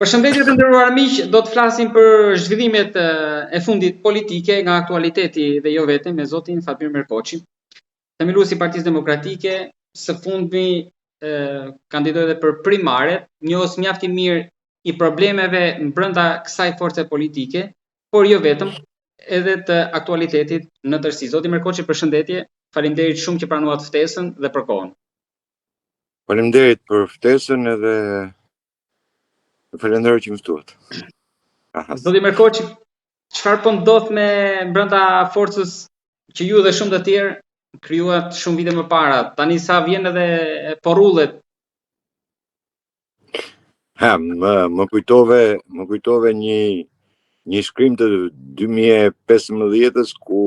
Përshëndetje të nderuar miq, do të flasim për zhvillimet e fundit politike nga aktualiteti dhe jo vetëm me zotin Fabir Merkoçi, themeluesi i Partisë Demokratike, së fundmi kandidoi edhe për primare, njohës mjaft i mirë i problemeve brenda kësaj force politike, por jo vetëm, edhe të aktualitetit në tërësi. Zoti Merkoçi, përshëndetje, faleminderit shumë që pranuat ftesën dhe për kohën. Faleminderit për ftesën edhe falenderoj që më ftuat. Zoti Merkoçi, çfarë po ndodh me brenda forcës që ju dhe shumë të tjerë krijuat shumë vite më para, tani sa vjen edhe porrullet? Më kujtove një shkrim të 2015-s ku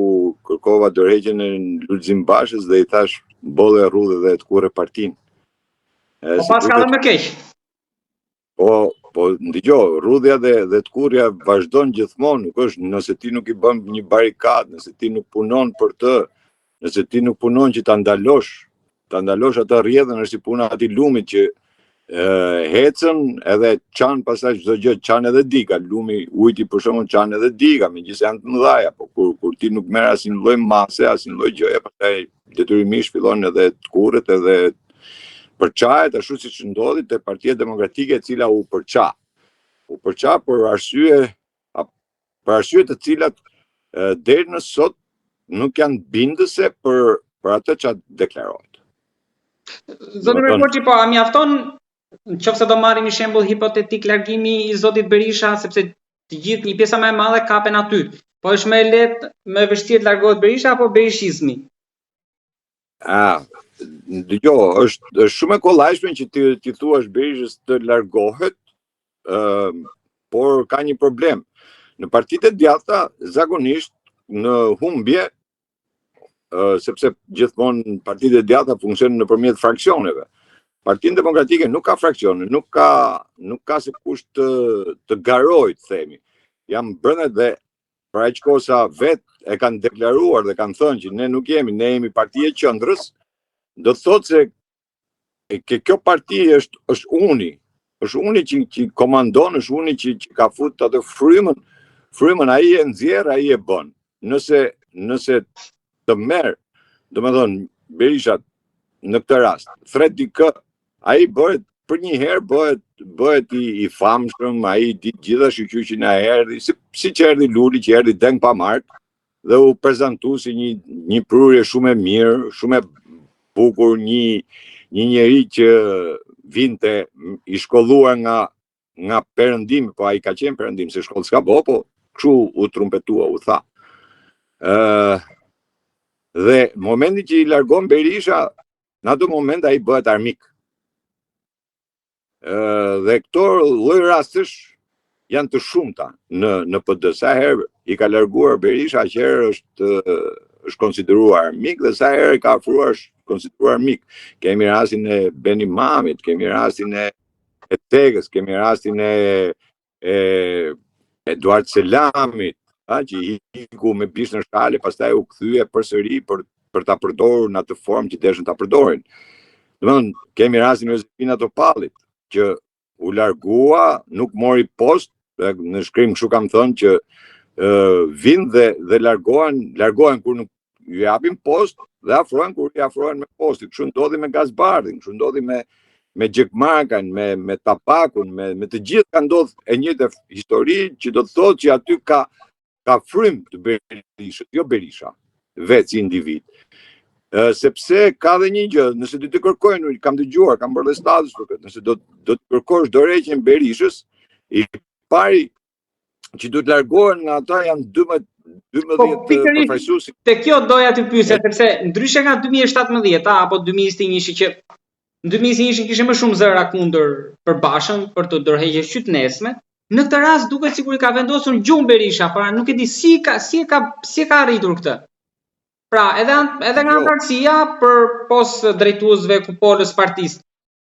kërkova dorëheqjen e Lulzim Bashës dhe i thash bolle rrudhe dhe të kurrë partinë. Po pas ka dhe më keq. Po ndigjo, rrudhja dhe të kurrja vazhdon gjithmonë, nuk është nëse ti nuk i bën një barikadë, nëse ti nuk punon për të, nëse ti nuk punon që ta ndalosh atë rrjedhën, është si puna atij lumit që hecën edhe çan pastaj çdo gjë, çan edhe diga, lumi ujti për shembull çan edhe diga, megjithëse janë të mëdha, po kur ti nuk merr asnjë lloj mase, asnjë lloj gjëje, pastaj detyrimisht fillon edhe të kurret edhe përçahet ashtu siç ndodhi te Partia Demokratike e cila u përça për arsye të cilat deri në sot nuk janë bindëse për atë që deklarohet. Zoti Merkoçi, po a mjafton nëse do marrim një shembull hipotetik largimi i zotit Berisha, sepse të gjithë një pjesa më e madhe kapen aty. Po është më lehtë, më vështirë të largohet Berisha apo berishizmi? Dëgjo, është shumë e kollajshme që ti thuash Berishës të largohet, por ka një problem. Në partitë e djathta, zakonisht në humbje, sepse gjithmonë partitë e djathta funksionojnë nëpërmjet fraksioneve. Partinë Demokratike nuk ka fraksione, nuk ka se kush të garojë, themi. Jam brenda dhe për aq kohë sa vetë e kanë deklaruar dhe kanë thënë që ne nuk jemi, ne jemi Partia e Qendrës, do të thotë se kjo parti është uni që komandon, është uni që ka futur atë frymën ai e nxjerr, ai e bën. Nëse të merr, domethënë Berisha në këtë rast, thret dikë, ai bëhet për një herë bëhet i famshëm, ai di gjithashtu që na erdhi, siç erdhi Luli që erdhi Deng pa mark dhe u prezantu si një prurje shumë e mirë, shumë e bukur, një njeri që vinte i shkolluar nga perëndimi, po ai ka qenë perëndim, se shkollë s'ka bo, po kështu u trumpetua, u tha. Dhe momenti që i largon Berisha, në atë moment ai bëhet armik. Dhe këto lloj rastësh janë të shumta në PD. Sa herë i ka larguar Berisha, aq herë është konsideruar armik dhe sa herë ka ofruar është konsideruar armik. Kemi rastin e Beni Mamit, kemi rastin e Tegës, kemi rastin e Eduard Selamit, që iku me bish në shkale, pastaj u kthye përsëri për ta përdorur në atë formë që deshën ta përdorin. Domethënë, kemi rastin e Josefina Topallit, që u largua, nuk mori post, në shkrim kështu kam thënë që vinë dhe largohen kur nuk ju japin post dhe afrohen kur i afrohen me postit. Kështu ndodhi me Gazbardhin, kështu ndodhi me Gjekmarkan, me Tapakun, me të gjithë ka ndodhur e njëjtë histori, që do të thotë që aty ka frym të Berishës, jo Berisha, vetë si individ. Sepse ka dhe një gjë, nëse do të kërkojnë, kam dëgjuar, kam bërë dhe status për këtë, nëse do të kërkosh dorëheqjen Berishës, i pari që do të largohen nga ata janë 12 përfaqësuesi. Te kjo doja të pyesja, sepse ndryshe nga 2017 apo 2021 që në 2021 kishte më shumë zëra kundër për Bashën për të dorëheqjes qytetënesme, në këtë rast duket sikur i ka vendosur gjumë Berisha, pra nuk e di si e ka arritur këtë. Pra, edhe nga antarësia për pos drejtuesve kupolës partisë.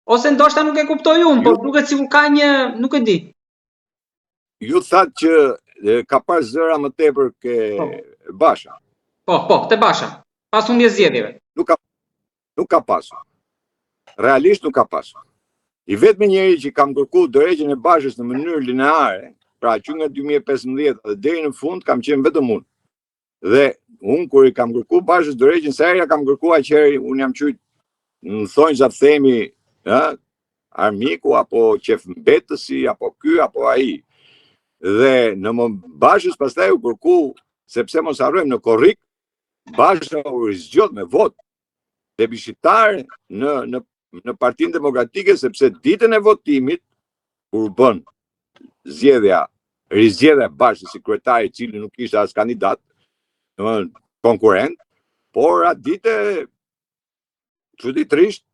Ose ndoshta nuk e kuptoj unë, por duket sikur ka një, nuk e di. Ju thatë që ka pas zëra më tepër ke Basha. Po, te Basha. Pas humbjes zgjedhjeve. Nuk ka pasur. Realisht nuk ka pasur. I vetmi njeri që kam kërku dorëheqjen e Bashës në mënyrë lineare, pra që nga 2015 dhe deri në fund kam qenë vetëm unë. Dhe unë kur i kam kërku Bashës dorëheqjen, sa herë kam kërkuar që unë jam qyt në thonjza të themi, armiku apo qef mbetësi apo ky apo ai. Dhe në Bashës pastaj u kërku, sepse mos harrojmë në korrik, Basha u rizgjot me vot plebiscitare në Partinë Demokratike, sepse ditën e votimit kur bën rizgjedhja Bashës si kryetari, i cili nuk ishte as kandidat, konkurrent, por atë ditë çuditërisht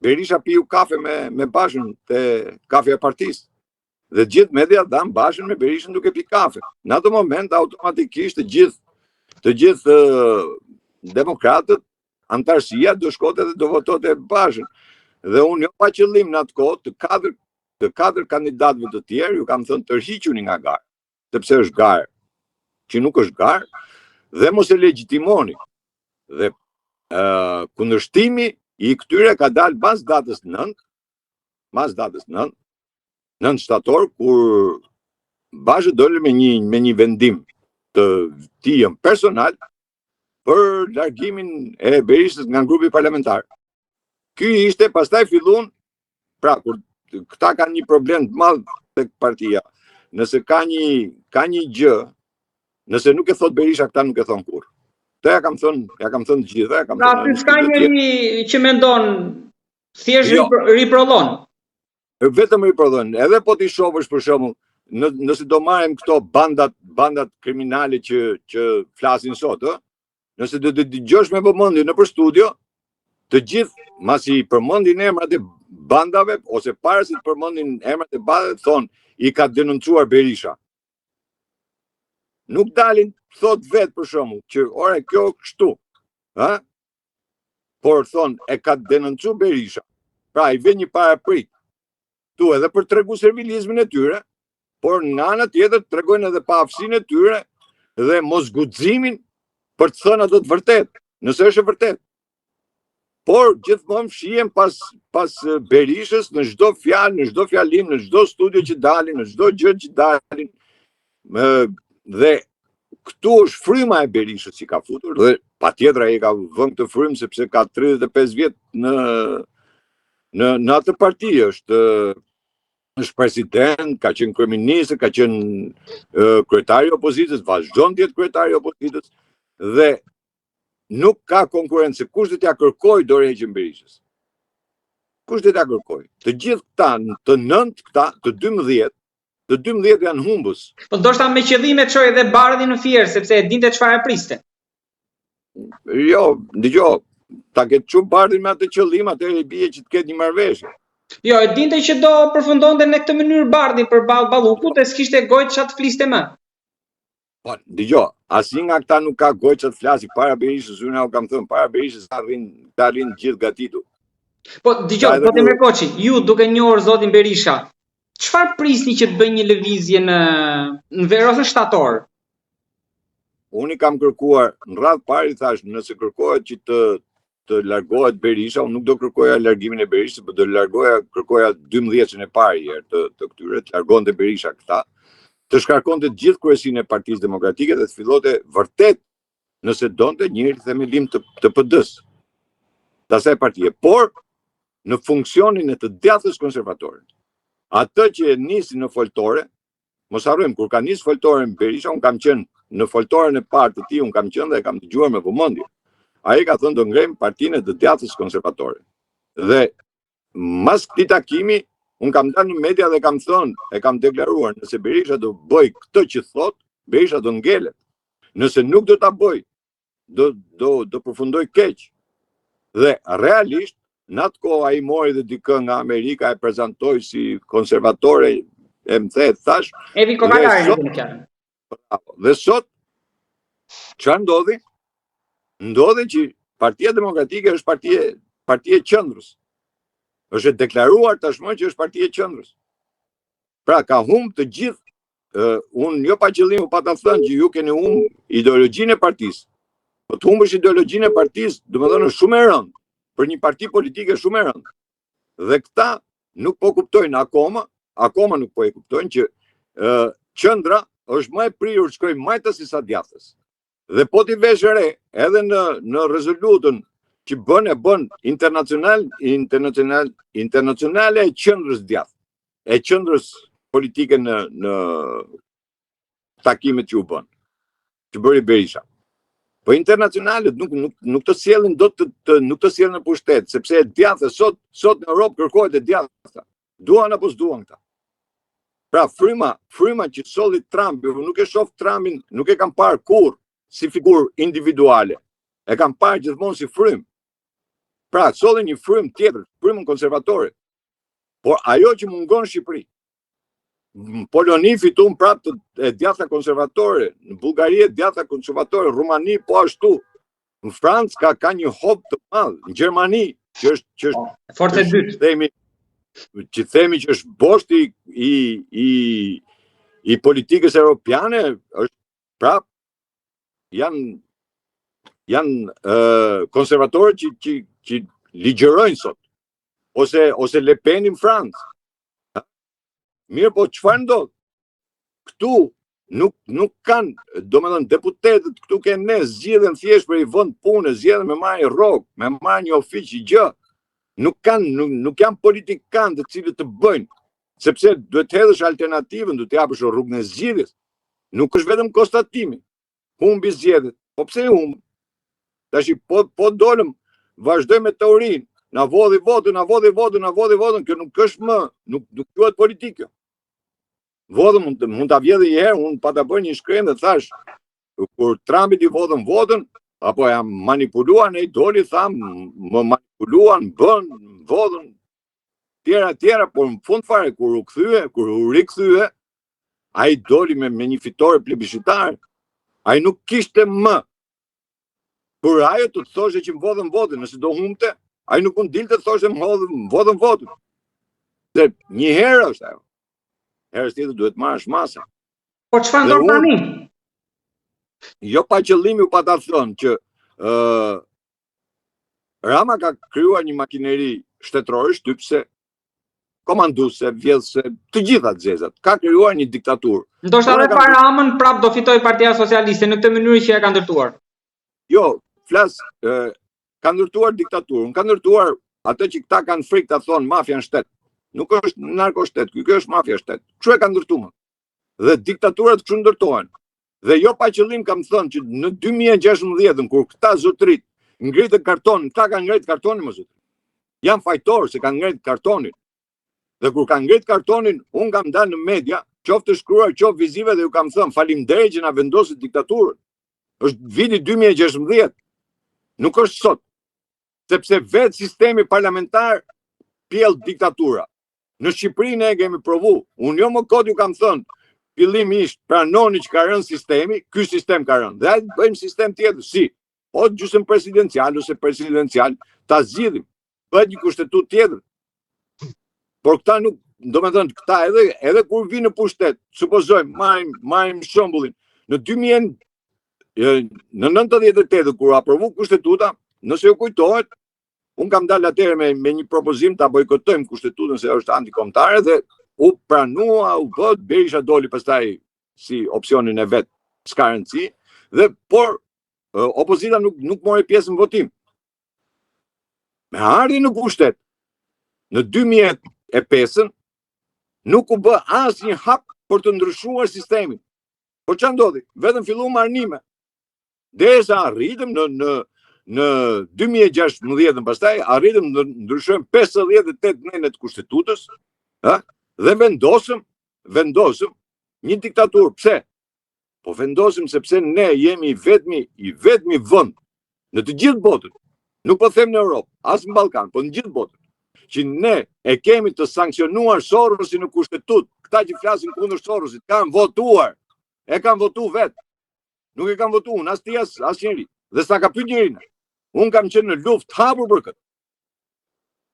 Berisha piu kafe me Bashën te kafeja e partisë. Dhe gjithë media dhanë Bashën me Berishën duke pi kafe. Në atë moment automatikisht të gjithë demokratët, antarësia do shkote dhe do votote Bashën. Dhe unë jo pa qëllim në atë kohë të katër kandidatëve të tjerë ju kam thënë tërhiquni nga garë, sepse është garë që nuk është garë dhe mos e legjitimoni. Dhe kundërshtimi i këtyre ka dalë pas datës 9 shtator, kur Bashë doli me një vendim të tij personal për largimin e Berishës nga grupi parlamentar. Ky ishte, pastaj fillun, pra kur këta kanë një problem të madh tek partia. Nëse ka një gjë, nëse nuk e thot Berisha, këta nuk e thon kurrë. Këtë ja kam thënë të gjitha. Pra ty s'ka njëri që mendon thjesht riprollon. Vetëm riprollon. Edhe po ti shohësh për shembull, nëse do marrim këto bandat kriminale që flasin sot, nëse do të dëgjosh me vëmendje nëpër studio, të gjithë masi përmendin emrat e bandave ose para se të përmendin emrat e bandave thonë i ka denoncuar Berisha. Nuk dalin thot vetë për shembull që ore kjo kështu, por thonë e ka denoncuar Berisha. Pra i vjen një paraprit tu edhe për tregu servilizmin e tyre, por nga ana tjetër tregojnë edhe paaftësinë e tyre dhe mosguximin për të thënë ato të vërtetë, nëse është e vërtetë. Por gjithmonë fshihen pas Berishës në çdo fjalë, në çdo fjalim, në çdo studio që dalin, në çdo gjë që dalin. Dhe këtu është fryma e Berishës që ka futur dhe patjetër ai ka vënë këtë frymë sepse ka 35 vjet në atë parti, është president, ka qenë kryeminist, ka qenë kryetari i opozitës, vazhdon të jetë kryetari i opozitës dhe nuk ka konkurrencë. Kush do t'ja kërkoj dorëheqjen Berishës? Kush do t'ja kërkoj? Të gjithë këta, të 9 këta, të 12 janë humbës. Po ndoshta me qëllim e çoj edhe Bardhin në Fier, sepse e dinte çfarë priste. Jo, dëgjoj, ta ketë çu Bardhin me atë qëllim, atëherë i bie që të ketë një marrëveshje. Jo, e dinte që do përfundonte në këtë mënyrë Bardhi për Ballukut, e s'kishte gojë çat fliste më. Po, dëgjoj, asnjë nga këta nuk ka gojë çat flasi para Berishës, unë u kam thënë para Berishës ta rrin gjithë gatitur. Po, dëgjoj, po të Merkoçi, ju duke njohur zotin Berisha, çfarë prisni që të bëjë një lëvizje në ver ose shtator? Unë i kam kërkuar në radhë parë, i thash, nëse kërkohet që të largohet Berisha, unë nuk do kërkoja largimin e Berishës, por do kërkoja 12-ën e parë herë të këtyre, të largonte Berisha këta, të shkarkonte gjithë kryesinë e Partisë Demokratike dhe të fillote vërtet nëse donte një themelim të PD-s, të asaj partie, por në funksionin e të djathtës konservatore. Atë që e nisi në foltore, mos harrojmë, kur ka nisë foltore në Berisha, unë kam qenë në foltoren e parë të tij, unë kam qenë dhe kam dëgjuar me vëmendje. Ai ka thënë do ngrejmë partinë e të djathtës konservatore. Dhe mas këtij takimi, unë kam dalë në media dhe kam thënë, e kam deklaruar, nëse Berisha do bëj këtë që thot, Berisha do ngelet. Nëse nuk do ta bëj, do përfundoj keq. Dhe realisht, në atë kohë ai mori dhe dikë nga Amerika, e prezantoi si konservatore, e më the, thash. Evi Kokalari në fjalë. Dhe sot, çfarë ndodhi? Ndodhi që Partia Demokratike është partia e qendrës. Është deklaruar tashmë që është partia e qendrës. Pra ka humb të gjithë, unë jo pa qëllim, pa ta thënë që ju keni humb ideologjinë e partisë. Po të humbësh ideologjinë e partisë, domethënë është shumë e rëndë për një parti politike, shumë e rëndë. Dhe këta nuk po kuptojnë akoma nuk po e kuptojnë që qendra është më e prirur të shkojë majta se sa djathtas. Dhe po ti vesh re edhe në rezolutën që bën internacionale e qendrës djathtë, e qendrës politike në takimet që u bën, që bëri Berisha. Po internacionalet nuk të sjellin nuk të sjellin në pushtet, sepse e djathtë sot në Europë kërkohet e djathta. Duan apo s'duan këta. Pra fryma që solli Trump, nuk e shoh Trumpin, nuk e kam parë kurrë si figurë individuale. E kam parë gjithmonë si frymë. Pra solli një frymë tjetër, frymën konservatore. Por ajo që mungon në Shqipëri, Poloni fitun prapë të djathta konservatore, në Bullgari e djathta konservatore, Rumani po ashtu, në Francë ka një hop të madh, në Gjermani që është forca e dytë. Themi që është boshti i politikës europiane, është prapë janë konservatorë që ligjërojnë sot, ose Le Pen në Francë. Mirë, po çfarë ndodh? Këtu nuk kanë, domethënë deputetët këtu kanë ne zgjedhen thjesht për i vënë punë, zgjedhen me marrë rrogë, me marrë një ofiç gjë. Nuk janë politikanë të cilët të bëjnë, sepse duhet të hedhësh alternativën, duhet të japësh rrugën e zgjedhjes. Nuk është vetëm konstatimi. Humbi zgjedhjet. Po pse humb? Tash po dolëm, vazhdojmë me teorinë. Na vodhi votën, kjo nuk është më, nuk quhet politikë. Votën mund ta vjedhë një herë, unë pa ta bërë një shkrim dhe thash, kur Trumpit i vodhën votën, apo jam manipuluar, ne i doli, tham, më manipuluan, bën, vodhën, tjera, por në fund fare, kur u rikthye, ai doli me një fitore plebiscitare, ai nuk kishte më. Por ajo të thoshe që më vodhën votën, nëse do humbte, ai nuk mund dilte të thoshe më vodhën votën. Dhe një herë është ajo. Herës tjetër duhet marrësh masa. Po çfarë ndodh tani? Jo pa qëllimi u pa ta thënë që Rama ka krijuar një makineri shtetërore, shtypse, komanduese, vjedhse, të gjitha zezat. Ka krijuar një diktaturë. Ndoshta edhe pa Ramën prap do fitoj Partia Socialiste në këtë mënyrë që e ka ndërtuar. Jo, ka ndërtuar diktaturën, ka ndërtuar atë që këta kanë frikë ta thonë mafia në shtet. Nuk është narkoshtet, kjo është mafia shtet. Kështu e ka ndërtuar. Dhe diktaturat kështu ndërtohen. Dhe jo pa qëllim kam thënë që në 2016 kur këta zotrit ngritën kartonin, këta kanë ngritë kartonin më zotrit. Janë fajtorë se kanë ngritë kartonin. Dhe kur kanë ngritë kartonin, unë kam dalë në media, qoftë të shkruar, qoftë vizive dhe ju kam thënë faleminderit që na vendosit diktaturën. Është viti 2016. Nuk është sot. Sepse vetë sistemi parlamentar pjell diktatura. Në Shqipëri ne kemi provu. Unë jo më kot ju kam thënë, fillimisht pranoni që ka rënë sistemi, ky sistem ka rënë. Dhe hajde bëjmë sistem tjetër, si? O gjysmë presidencial ose presidencial, ta zgjidhim. Bëhet një kushtetutë tjetër. Por këta nuk, domethënë këta edhe kur vinë në pushtet, supozojmë, marrim shembullin, në 98 kur aprovu kushtetuta, nëse ju kujtohet, unë kam dalë atëherë me një propozim ta bojkotojmë kushtetutën se është antikombëtare dhe u pranua, u bët, Berisha doli pastaj si opsionin e vet, s'ka rëndësi, dhe por opozita nuk mori pjesë në votim. Me ardhi në pushtet në 2005 nuk u bë asnjë hap për të ndryshuar sistemin. Po ç'a ndodhi? Vetëm filluam marrënime. Derisa arritëm në 2016, pastaj arritëm të ndryshojmë 58 nënët të kushtetutës, dhe vendosëm një diktaturë. Pse? Po vendosëm sepse ne jemi i vetmi vend në të gjithë botën. Nuk po them në Europë, as në Ballkan, po në gjithë botën. Që ne e kemi të sankcionuar Sorosin në kushtetutë. Këta që flasin kundër Sorosit kanë votuar. E kanë votuar vetë. Nuk e kanë votuar as ti as njeri. Dhe sa ka pyet njërin. Unë kam qenë në luftë hapur për këtë.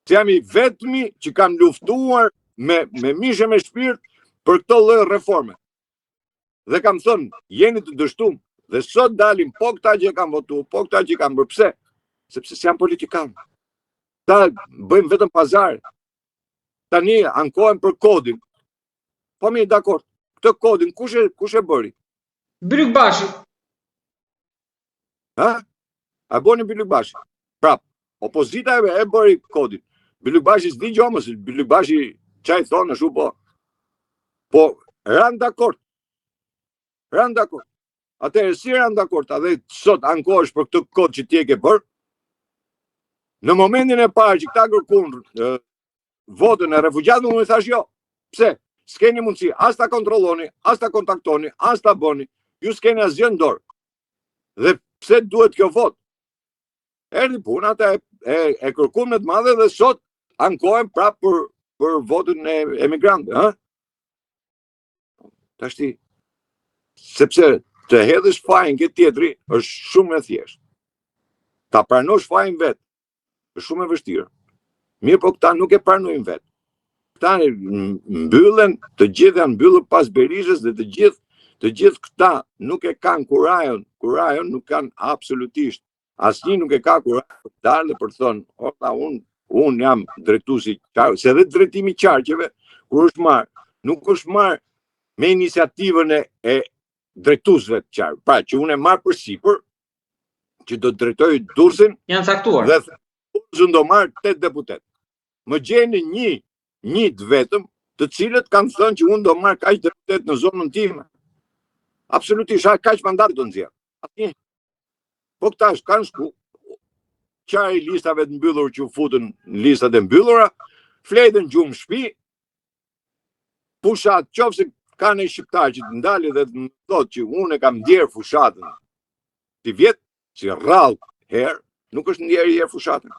Se jam i vetmi që kam luftuar me mishë me shpirt për këto lloj reforme. Dhe kam thënë, jeni të dështuar. Dhe sot dalim po këta që kanë votuar, po këta që kanë bërë. Pse? Sepse janë politikanë. Ta bëjmë vetëm pazar. tani ankohen për kodin. Po mirë, dakord. Këtë kodin kush e bëri? Bylykbashi. Ha? A boni Bylykbashi. Prap, opozita e bëri kodin. Bylykbashi s'di gjomës, Bylykbashi çaj thonë ashtu po. Po ran dakord. Ran dakord. Atëherë si ran dakord, edhe sot ankohesh për këtë kod që ti e ke bërë? Në momentin e parë që këta kërkuan votën e refugjatëve, unë thash jo. Pse? S'keni mundësi, as ta kontrolloni, as ta kontaktoni, as ta bëni. Ju s'keni asgjë në dorë. Dhe pse duhet kjo votë? Erdhi puna, ata e kërkuan me të madhe dhe sot ankohen prapë për votën e emigrantëve, ha? Tashti, sepse të hedhësh fajin këtë tjetri është shumë e thjeshtë. Ta pranosh fajin vetë është shumë e vështirë. Mirë, po këta nuk e pranojnë vetë. Këta mbyllen, të gjithë janë mbyllur pas Berishës dhe të gjithë këta nuk e kanë kurajon nuk kanë absolutisht. Asnjë nuk e ka kurajon për të dalë dhe për të thonë, ota unë jam drejtuesi, se edhe drejtimi i qarqeve kur është marrë, nuk është marrë me iniciativën e drejtuesve të qarqeve. Pra që unë e marr përsipër që do të drejtoj Durrësin, janë caktuar. Dhe Durrësin do marr 8 deputet. Më gjeni një të vetëm, të cilët kanë thënë që unë do marr kaq deputet në zonën time. Absolutisht, kaq mandat do nxjerr. Asnjë. Po këta kanë shku, qari listave të mbyllur që u futën listat e mbyllura, fletën gjumë shtëpi, fushat, qofse kanë e shqiptar që të ndali dhe të më thotë që unë e kam ndjerë fushatën si vjetë, si rrallë herë, nuk është ndjerë herë fushatën.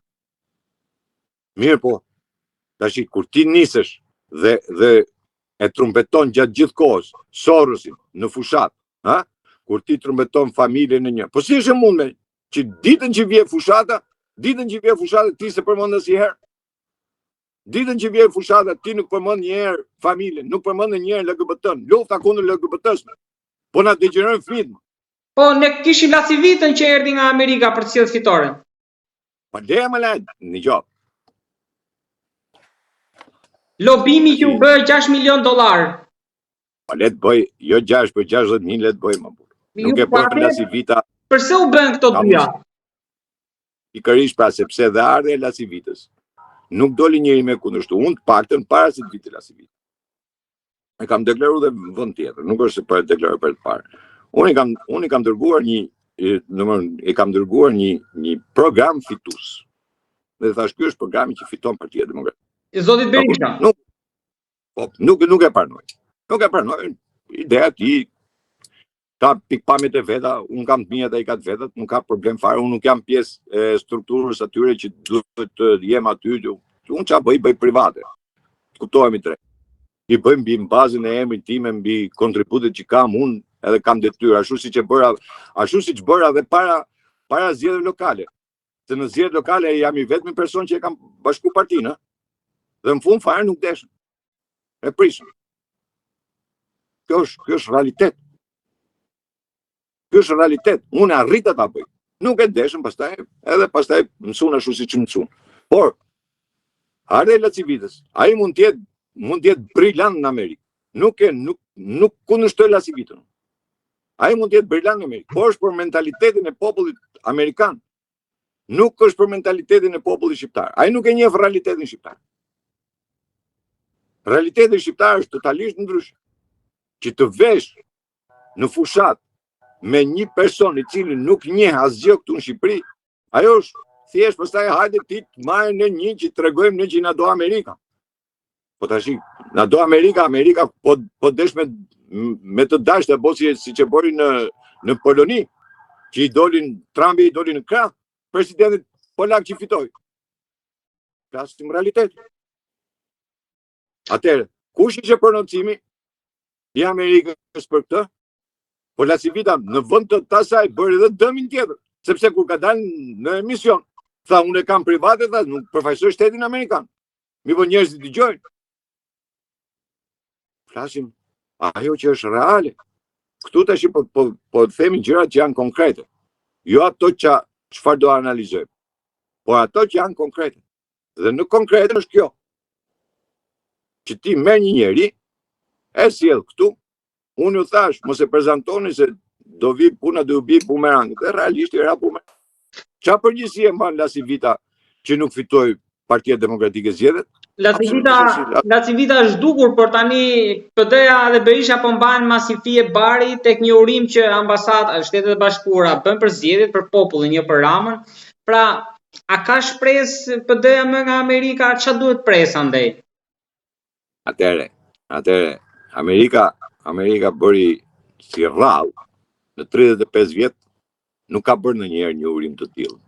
Mirë po, tashi kur ti nisesh dhe e trumpeton gjatë gjithë kohës Sorosin në fushat, ha? Kur ti trumpeton familjen e një. Po si është e mundme që ditën që vje fushata, ti se përmend asnjëherë? Ditën që vje fushata, ti nuk përmend njëherë familjen, nuk përmend njëherë LGBT-n, lufta kundër LGBT-s. Po na degenerojnë fëmijët. Po ne kishim Lasivitën që erdhi nga Amerika për të sjellë fitoren. Po le më lart, në gjop. Lobimi që u bë $6 milion. Po le të bëj, jo 6, po 60.000 le të bëj më burr. Nuk e bën Lasivita. Përse u bën këto dyja? Pikërisht pra sepse dhe ardhe e Lasivitës. Nuk doli njëri me kundërshtu. Unë të paktën para se të vite Lasivita. E kam deklaruar dhe në vend tjetër, nuk është se për të deklaruar për të parë. Unë kam dërguar një program fitues. Dhe thash ky është programi që fiton Partia Demokratike. I zotit Berisha. Nuk e pranoj. Nuk e pranoj. Ideja ti ka pikpamjet e veta, unë kam të mia dhe ai ka të vetat, nuk ka problem fare, unë nuk jam pjesë e strukturës atyre që duhet të jem aty. Unë çfarë bëj private. Kuptohemi drejt. I bëjmë mbi bazën e emrit tim, mbi kontributet që kam unë, edhe kam detyrë, ashtu siç bëra dhe para zgjedhjeve lokale. Se në zgjedhjet lokale jam i vetmi person që e kam bashku partinë, dhe në fund fare nuk deshën. E prishëm. Kjo është realitet. Kjo është realitet. Unë arrita ta bëj. Nuk e deshën, pastaj mësuan ashtu siç mësuan. Por ardhe Lasivitës, ai mund të jetë brillant në Amerikë. Nuk kundërshtoj Lasivitën. Ai mund të jetë brillant në Amerikë, por është për mentalitetin e popullit amerikan. Nuk është për mentalitetin e popullit shqiptar. Ai nuk e njeh realitetin shqiptar. Realiteti shqiptar është totalisht ndryshe. Që të vesh në fushat me një person i cili nuk njeh asgjë këtu në Shqipëri, ajo është thjesht pastaj hajde ti të marrë në një që tregojmë ne që na do Amerika. Po tash na do Amerika po desh me të dashtë apo siç e bëri në Poloni, që Trumpi i doli në krah, presidenti polak që fitoi. Flasim realitet. Atëherë, kush ishte prononcimi i Amerikës për këtë? Po Lasivita në vend të tasaj bëri edhe dëmin tjetër, sepse kur ka dalë në emision, tha unë e kam private, tha nuk përfaqësoj shtetin amerikan. Mi po njerëzit dëgjojnë. Flasim ajo që është reale. Këtu tash po themi gjërat që janë konkrete. Jo ato çfarë do analizojmë, por ato që janë konkrete. Dhe në konkrete është kjo. që ti merr një njeri, e sjell këtu, unë ju thash, mos e prezantoni se do vi puna do vi bumerang, dhe realisht era bumerang. Çfarë përgjegjësi e mban Lasi Vita që nuk fitoi Partia Demokratike zgjedhjet? Lasi Vita është dukur, por tani PD-ja dhe Berisha po mbajnë masi fije bari tek një urim që ambasada e Shtetet e Bashkuara bën për zgjedhjet për popullin, jo për Ramën. Pra, a ka shpresë PD-ja më nga Amerika? Ç'a duhet pres andaj? Atëre, Amerika bëri si rrallë në 35 vjet nuk ka bërë ndonjëherë një urim të tillë.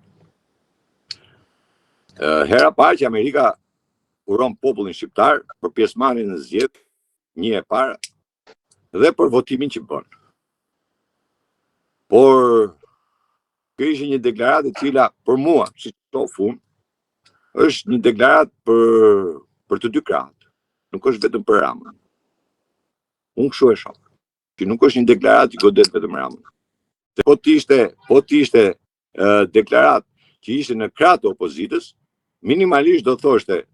Hera parë që Amerika uron popullin shqiptar për pjesëmarrjen në zgjedhje, një e para, dhe për votimin që bën. Por kjo ishte një deklaratë e cila për mua, si shoh unë, është një deklaratë për të dy krahët. Nuk është vetëm për Ramën. Unë kështu e shoh, që nuk është një deklaratë që godet vetëm Ramën. Po të ishte deklaratë që ishte në krah të opozitës, minimalisht do thoshte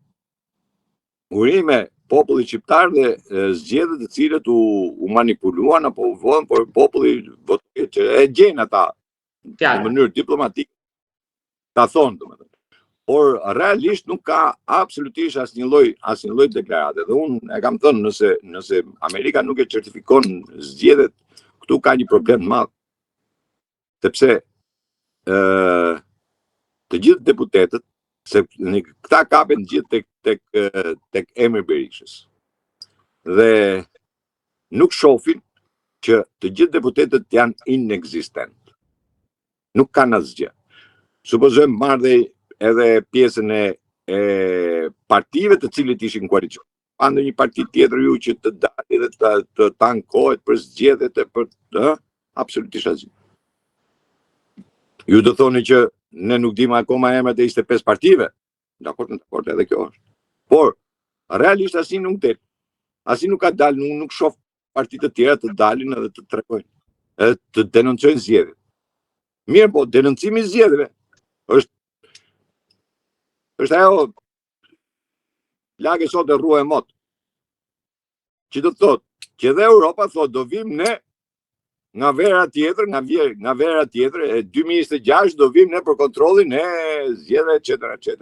urime popullit shqiptar dhe zgjedhjet të cilët u manipuluan apo u vënë, por populli votoi që e gjen ata në mënyrë diplomatike ta thonë domethënë. Por realisht nuk ka absolutisht asnjë lloj deklarate. Dhe unë e kam thënë, nëse Amerika nuk e certifikon zgjedhjet, këtu ka një problem të madh. Sepse të gjithë deputetët, se këta kapen gjithë tek emri Berishës. Dhe nuk shohin që të gjithë deputetët janë inexistent. Nuk kanë asgjë. Supozojmë marrë edhe pjesën e partive të cilit ishin koalicion. Pa ndonjë parti tjetër ju që të dalë dhe të tankohet për zgjedhjet e për absolutisht asgjë. Ju do thoni që ne nuk dim akoma emrat e 25 partive. Dakord, edhe kjo është. Por realisht asnjë nuk del. Asnjë nuk ka dalë, nuk shoh partitë të tjera të dalin edhe të tregojnë, edhe të denoncojnë zgjedhjet. Mirë, po denoncimi i zgjedhjeve është ajo lagë sot e rrua e mot. Që do të thotë që edhe Europa thotë do vim ne nga vera tjetër, nga vera tjetër e 2026 do vim ne për kontrollin e zgjedhjeve etc.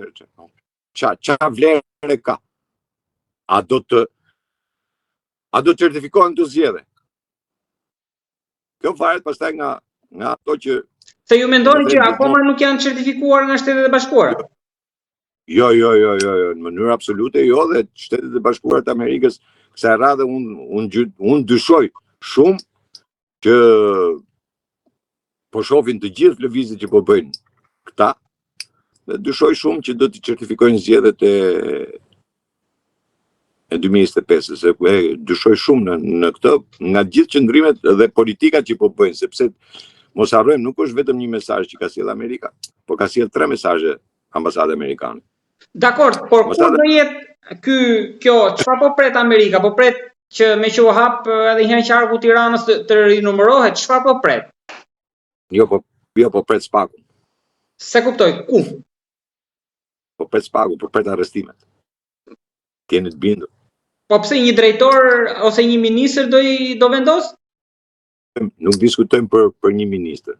Ç'a vlerë ka? A do certifikohen të zgjedhje? Kjo varet pastaj nga ato që se ju mendoni që akoma nuk janë certifikuar nga Shtetet e Bashkuara? Jo, në mënyrë absolute jo, dhe Shtetet e Bashkuara të Amerikës kësaj radhe unë dyshoj shumë që po shohin të gjithë lëvizjet që po bëjnë këta, dhe dyshoj shumë që do të certifikojnë zgjedhjet e 2025, se dyshoj shumë në këtë, nga gjithë qëndrimet dhe politikat që po bëjnë, sepse mos harrojmë, nuk është vetëm një mesazh që ka sjellë Amerika, por ka sjellë 3 mesazhe ambasada amerikane. Dakor, por kur do jetë kjo, çfarë po pret Amerika? Po pret që me që u hap edhe një qarku Tiranës të rinumërohet, çfarë po pret? Jo, po pret spakun. Se kuptoj, ku? Po pret spakun, po pret arrestimet. Keni të bindur. Po pse një drejtor ose një ministër do vendos? Nuk diskutojmë për një ministër.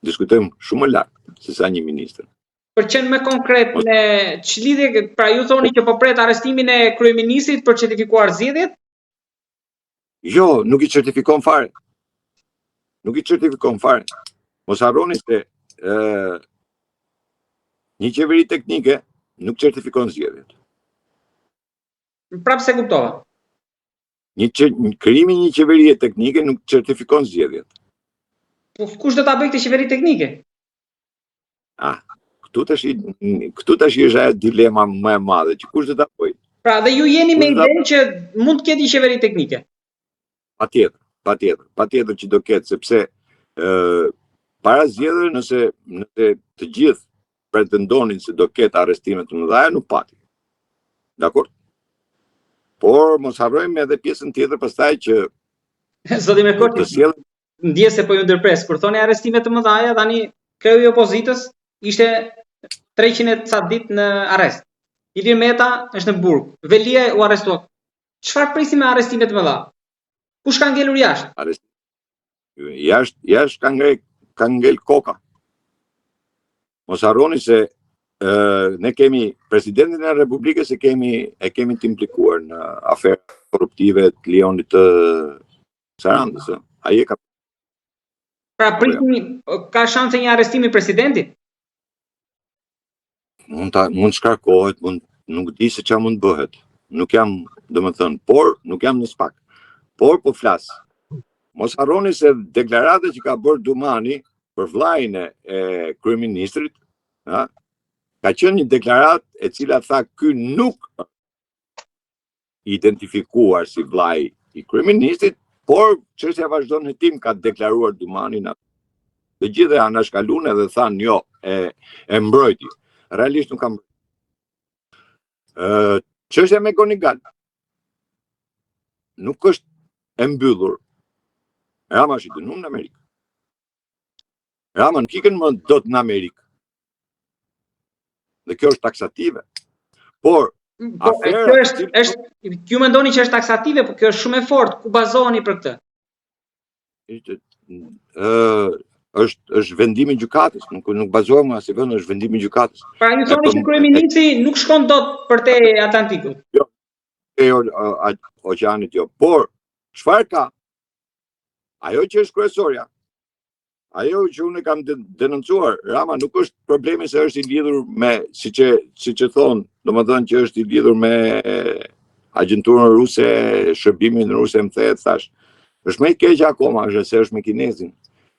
Diskutojmë shumë më lart se sa një ministër. Për qenë më konkret, në ç'lidhje, pra ju thoni që po pret arrestimin e kryeministrit për certifikuar zgjedhjet? Jo, nuk i certifikon fare. Mos harroni se një qeveri teknike nuk certifikon zgjedhjet. Prapë se kuptova. Krijimi i një qeverie teknike nuk certifikon zgjedhjet. Po kush do ta bëjë këtë qeveri teknike? Këtu tash është ajo dilema më e madhe, që kush do ta bëjë. Pra dhe ju jeni me idenë që mund të ketë një qeveri teknike? Patjetër që do ketë, sepse para zgjedhjeve nëse të gjithë pretendonin se do ketë arrestime të mëdha, nuk pati. Dakor? Por mos harrojmë edhe pjesën tjetër pastaj që Zoti Merkoçi, ndjes se po ju ndërpres, kur thoni arrestime të mëdha, tani kreu i opozitës ishte 300 ca ditë në arrest. Ilir Meta është në burg. Velia u arrestua. Çfarë prisim me arrestimet më dha? Kush ka ngelur jashtë? Jashtë ka ngel koka. Mos harroni se ne kemi presidentin e Republikës e kemi të implikuar në aferë korruptive të Leonit të Sarandës. Ai e ka. Pra prisim, ka shanse një arrestimi i presidentit? Mund shkarkohet, nuk di se çfarë mund bëhet. Nuk jam, domethënë, por nuk jam në SPAK. Por po flas. Mos harroni se deklarata që ka bërë Dumani për vllajën e kryeministrit, ka qenë një deklaratë e cila tha ky nuk identifikuar si vllai i kryeministrit, por çështja vazhdon në hetim, ka deklaruar Dumani na. Të gjithë anashkalun edhe thanë jo, e mbrojti. Realisht nuk kam. Çështja me Gonigal nuk është e mbyllur. Rama është i dënuar në Amerikë. Rama nuk ikën më dot në Amerikë. Dhe kjo është taksative. Por ju mendoni që është taksative, por kjo është shumë e fortë. Ku bazoheni për këtë? Është vendimi i gjykatës, nuk bazohem as i vend, është vendimi i gjykatës. Pra ju thoni që kryeministri nuk shkon dot për te Atlantikut. Jo. Oqeanit jo. Por çfarë ka? Ajo që është kryesorja. Ajo që unë kam denoncuar, Rama nuk është problemi se është i lidhur me, siç e thon, domethënë që është i lidhur me agjenturën ruse, shërbimin ruse, më the, thash. Është më i keq akoma, është se është me kinezin.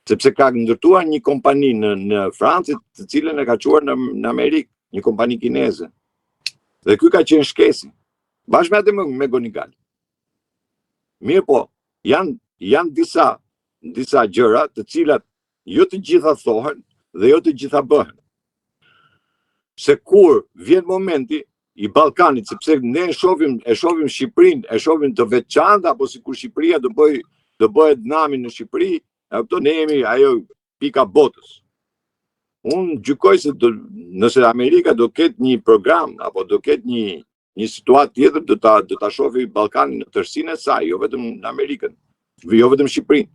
Sepse ka ndërtuar një kompani në Francë, të cilën e ka çuar në Amerikë, një kompani kineze. Dhe ky ka qenë shkesi, bashkë me atë me Gonigal. Mirë po, janë disa gjëra të cilat jo të gjitha thohen dhe jo të gjitha bëhen. Se kur vjen momenti i Ballkanit, sepse ne e shohim Shqipërinë, e shohim të veçantë, apo sikur Shqipëria do bëhet nami në Shqipëri, ne jemi ajo pika botës. Unë gjykoj se nëse Amerika do ketë një program, apo do ketë një situatë tjetër, do ta shohë Ballkanin në tërësinë e saj, jo vetëm në Amerikën, jo vetëm Shqipërinë.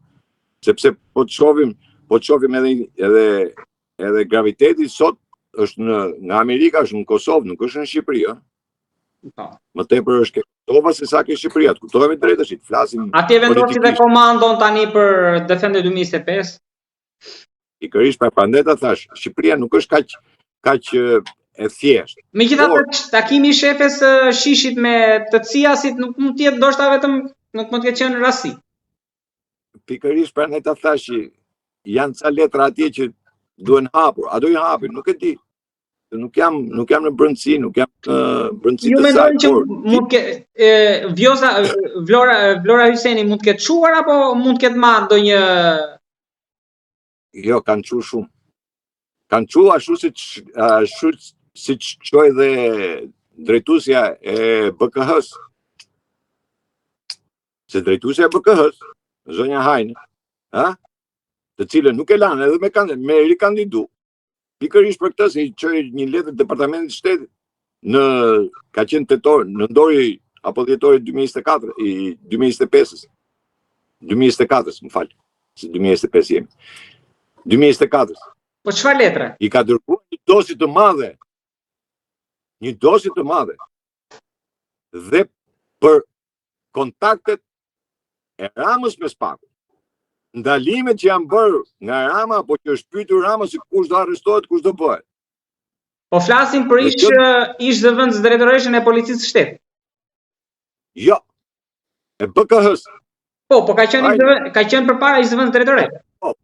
Sepse po të shohim edhe graviteti sot është nga Amerika, është në Kosovë, nuk është në Shqipëri, Më tepër është Kosova se sa ke Shqipëria, të kuptohemi drejtësisht, flasim. Atje vendosi dhe komandon tani për Defender 2025. Pikërisht për pandeta thash, Shqipëria nuk është kaq e thjeshtë. Megjithatë, takimi i shefes Shishit me të Ciasit nuk mund të jetë ndoshta vetëm, nuk mund të ketë qenë rasti. Pikërisht për pandeta thash, janë ca letra atje që duhen hapur, a do i hapin, nuk e di. Nuk jam në brendësi, nuk jam në brendësi të saj. Ju mendoni që mund të Vlora Hyseni mund të ketë çuar apo mund të ketë marrë ndonjë? Jo, kanë çuar shumë. Kanë çuar ashtu siç çoi dhe drejtuesja e BKH-s. Se drejtuesja e BKH-s, zonja Hajnë, të cilën nuk e lanë edhe me rikandidu. Pikërisht për këtë se i çoi një letër departamentit të shtetit ka qenë tetor, në ndori apo dhjetori 2024 i 2025-s. 2024-s, më fal. Se 2025 jemi. 2024-s. Po çfarë letre? I ka dërguar një dosje të madhe. Një dosje të madhe. Dhe për kontaktet e Ramës me SPAK. Ndalimet që janë bërë nga Rama, apo që është pyetur Rama se kush do arrestohet, kush do bëhet. Po flasim për ish zëvendës drejtoreshën e policisë së shtetit. Jo. E BKH-s. Po ka qenë përpara ish zëvendës drejtoreshë. Po.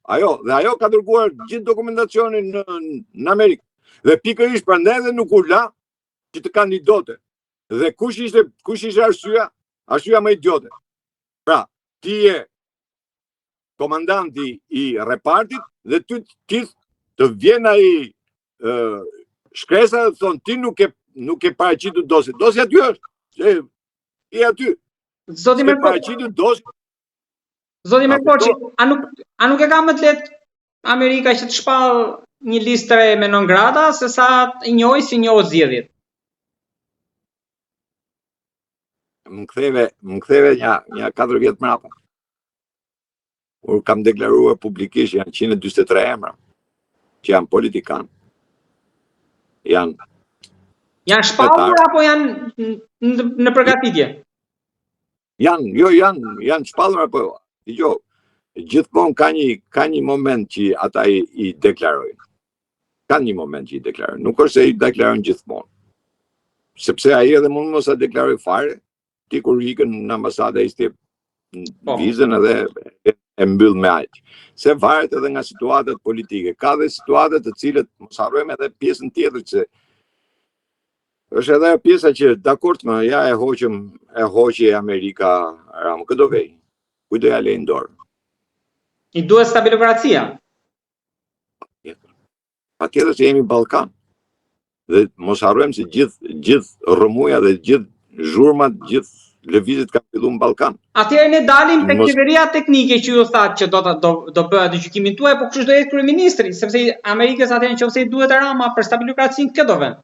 Ajo ka dërguar gjithë dokumentacionin në Amerikë. Dhe pikërisht prandaj edhe nuk u la që të kandidote. Dhe kush ishte arsyeja? Arsyeja më idiote. Pra, ti je komandanti i repartit dhe ti të vjen ai shkresa dhe thon ti nuk e paraqitur dosjen. Dosja aty është. Je aty. Zoti Merkoçi, a nuk e ka më të lehtë Amerika që të shpall një listë re me non grata, se sa i njohë si njohë zgjedhjet. Më ktheve një 4 vjet mrapa. Kur kam deklaruar publikisht janë 143 emra që janë politikanë. Janë shpallur apo janë në përgatitje? Janë shpallur apo dëgjoj. Gjithmonë ka një moment që ata i deklarojnë. Ka një moment që i deklarojnë. Nuk është se i deklarojnë gjithmonë. Sepse ai edhe mund mos a deklaroj fare, ti kur ikën në ambasadë ai step vizën edhe e mbyll me aq. Se varet edhe nga situatat politike. Ka dhe situatat të cilët mos harrojmë edhe pjesën tjetër që është edhe pjesa që dakord më ja e hoqi Amerika Ram, këdo vej. Ku do ja lejnë dorë? I duhet stabilokracia. Patjetër se jemi Ballkan. Dhe mos harrojmë se gjithë rrëmuja dhe gjithë zhurmat, gjithë lëvizjet kanë filluar në Ballkan. Atëherë ne dalim tek qeveria teknike që ju thatë që do bëhet gjykimin tuaj, po kush do jetë kryeministri, sepse Amerikës atëherë nëse i duhet Rama për stabilokracinë këto vend.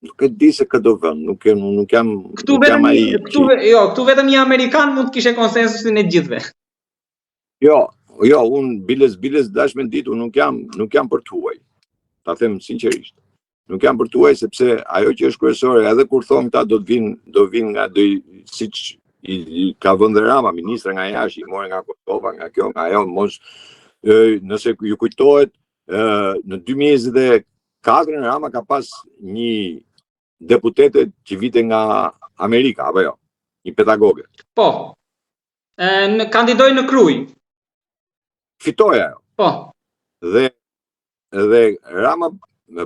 Nuk e di se këto vend, nuk jam këtu vetëm një amerikan mund të kishte konsensusin e gjithëve. Jo, unë biles dash me ditë, unë nuk jam për të huaj. Ta them sinqerisht. Nuk jam për të huaj sepse ajo që është kryesore, edhe kur thonë këta do vinë nga siç i ka vënë Rama, ministra nga jashtë, i morën nga Kosova, nga kjo, nga ajo, mos nëse ju kujtohet, në 2024 Rama ka pas një deputete që vite nga Amerika, apo jo? Një pedagoge. Po. Kandidoi në Kruj. Fitoi ajo. Po. Dhe Rama,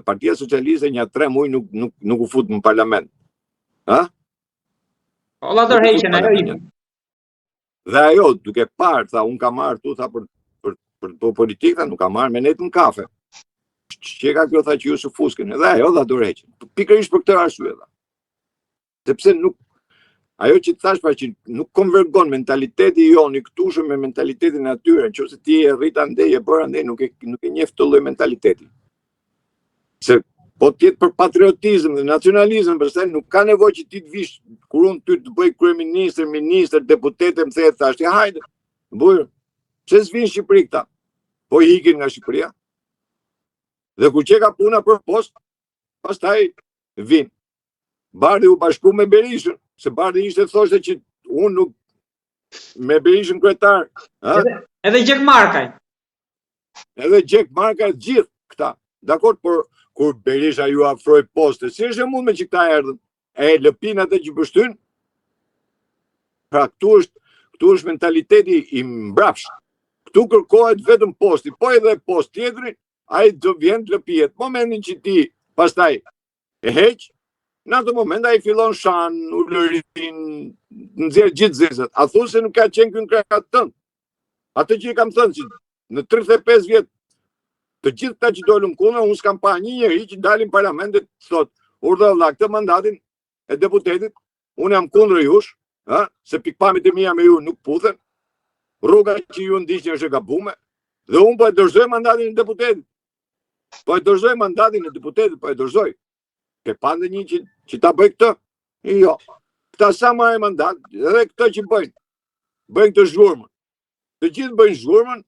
Partia Socialiste një 3 muaj nuk u fut në parlament. Ha? Olla dorëheqjen ajo i. Dhe ajo duke parë, tha, unë kam marrë tu, tha, për politikë, nuk kam marrë me netë në kafe. Që ka kjo, tha, që ju së fuskën, edhe ajo dha dorëheqjen. Pikërisht për këtë arsye dha. Sepse ajo që të thash pra që nuk konvergon mentaliteti jonë i këtushëm me mentalitetin e atyre, nëse ti e rrit andej e bër andej, nuk e njeh të lloj mentaliteti. Se po tjetë për patriotizëm dhe nacionalizëm, përse nuk ka nevojë që ti të vish kur unë ty të bëj kryeministër, ministër, deputete, më the thashë, hajde, bujë, pse s'vin në Shqipëri këta? Po i ikin nga Shqipëria. Dhe kur që ka puna për post, pastaj vin. Bardhi u bashku me Berishën, se Bardhi ishte thoshte që unë nuk me Berishën kryetar. Edhe Gjek Markaj. Edhe Gjek Markaj gjithë këta. Dakor, por kur Berisha ju afroi poste, si është e mundme që këta erdhën? E lëpin atë që pështyn? Pra këtu është mentaliteti i mbrapsht. Këtu kërkohet vetëm posti, po edhe post tjetri, ai do vjen të lëpijet. Momentin që ti pastaj e heq, në atë moment ai fillon shan, ulërin, nxjerr gjithë zezat. A thu se nuk ka qenë ky në krahat tënd? Atë që i kam thënë që në 35 vjet të gjithë ta që dolën kundër, unë s'kam pa një njeri që dalin parlamentet thotë, urdhë vëlla, këtë mandatin e deputetit, unë jam kundër jush, se pikpamjet e mia me ju nuk puthen, rruga që ju ndiqni është e gabuar, dhe unë po e dorëzoj mandatin e deputetit. Po e dorëzoj mandatin e deputetit, po e dorëzoj. Ke pa ndonjë që ta bëj këtë? Jo. Këta sa marrin mandat, edhe këto që bëjnë këtë zhurmën. Të gjithë bëjnë zhurmën.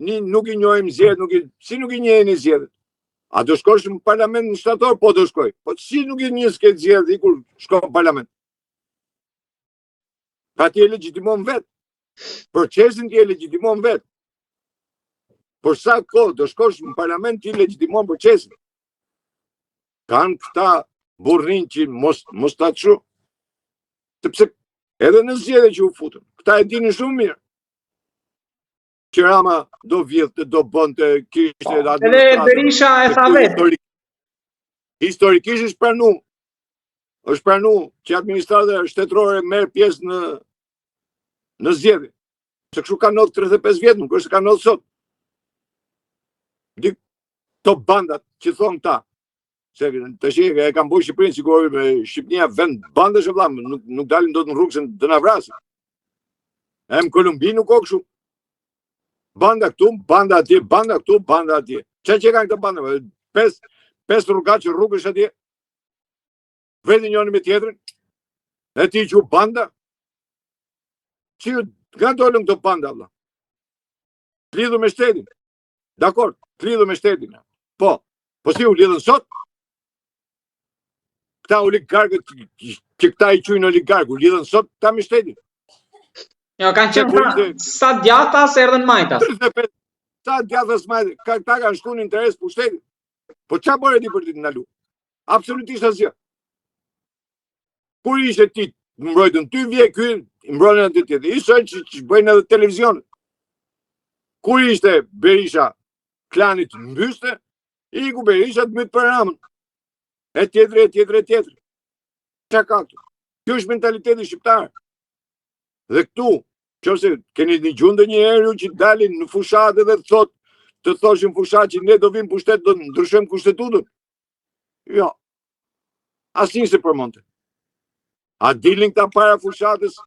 Nuk i njohim zgjedhjet, si nuk i njeheni zgjedhjet. A do shkosh në parlament në shtator? Po do shkoj. Po si nuk i njeh këtë zgjedhje kur shkon në parlament? Pra ti e legjitimon vet. Procesin ti e legjitimon vet. Por sa kohë do shkosh në parlament ti legjitimon procesin. Kanë këta burrin që mos ta çu. Sepse edhe në zgjedhje që u futën, këta e dinin shumë mirë. Që Rama do vjedhte, do bënte, kishte edhe Berisha e tha vetë. Historikisht është pranu që administrata shtetërore merr pjesë në zgjedhje. Se kështu ka ndodhur 35 vjet, nuk është se ka ndodhur sot. Këto bandat që thonë ta, se tash e kanë bërë Shqipërinë sigurisht me Shqipënia vend bandash e vëlla, nuk dalin dot në rrugë se do na vrasin. Em Kolumbi nuk ka kështu. Banda këtu, banda atje, banda këtu, banda atje. Që kanë këtë banda? 5 rrugaqë rrugësh atje, vetë njëri me tjetrin, e ti që banda, që nga dolën këto banda, vëlla? Lidhur me shtetin. Dakor, lidhur me shtetin. Po si u lidhën sot? Këta oligarkët që këta i quajnë oligarkë, u lidhën sot këta me shtetin. Jo, kanë qenë sa djata se erdhën majta. 35 sa djata së majta, këta kanë shku në interes për shtetin. Po qa bërë ti për ti të ndalu? Absolutisht asgjë. Kur ishe ti mbrojtën, ty vje ky, mbrojtën atë tjetër. Ishe që bëjnë edhe televizionet. Kur ishte Berisha klanit mbyste, i ku Berisha të mytë për Ramën. E tjetër. Qa ka këtu? Kjo është mentaliteti shqiptar. Dhe këtu, qëse keni një gjundë një herë që dalin në fushat edhe të thoshin fushat që ne do vim pushtet, do ndryshojmë kushtetutën. Jo. Asnjë se përmonte. A dilin këta para fushatës,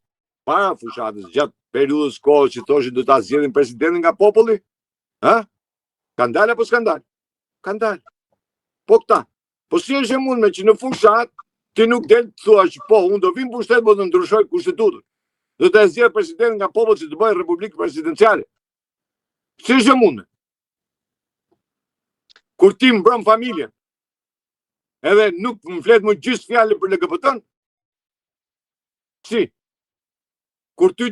gjatë periudhës kohës që thoshin do ta zgjedhin presidentin nga populli? Ha? Kanë dalë apo s'kan dalë? Kanë dalë. Po këta. Po si është e mundme që në fushat ti nuk del të thuash, po, unë do vim pushtet, po do ndryshoj kushtetutën. Do të zgjedh presidentin nga populli që të bëjë republikë presidenciale. Si është e mundme? Kur ti mbron familjen, edhe nuk më flet më gjysmë fjalë për LGBT-n? Si? Kur ty,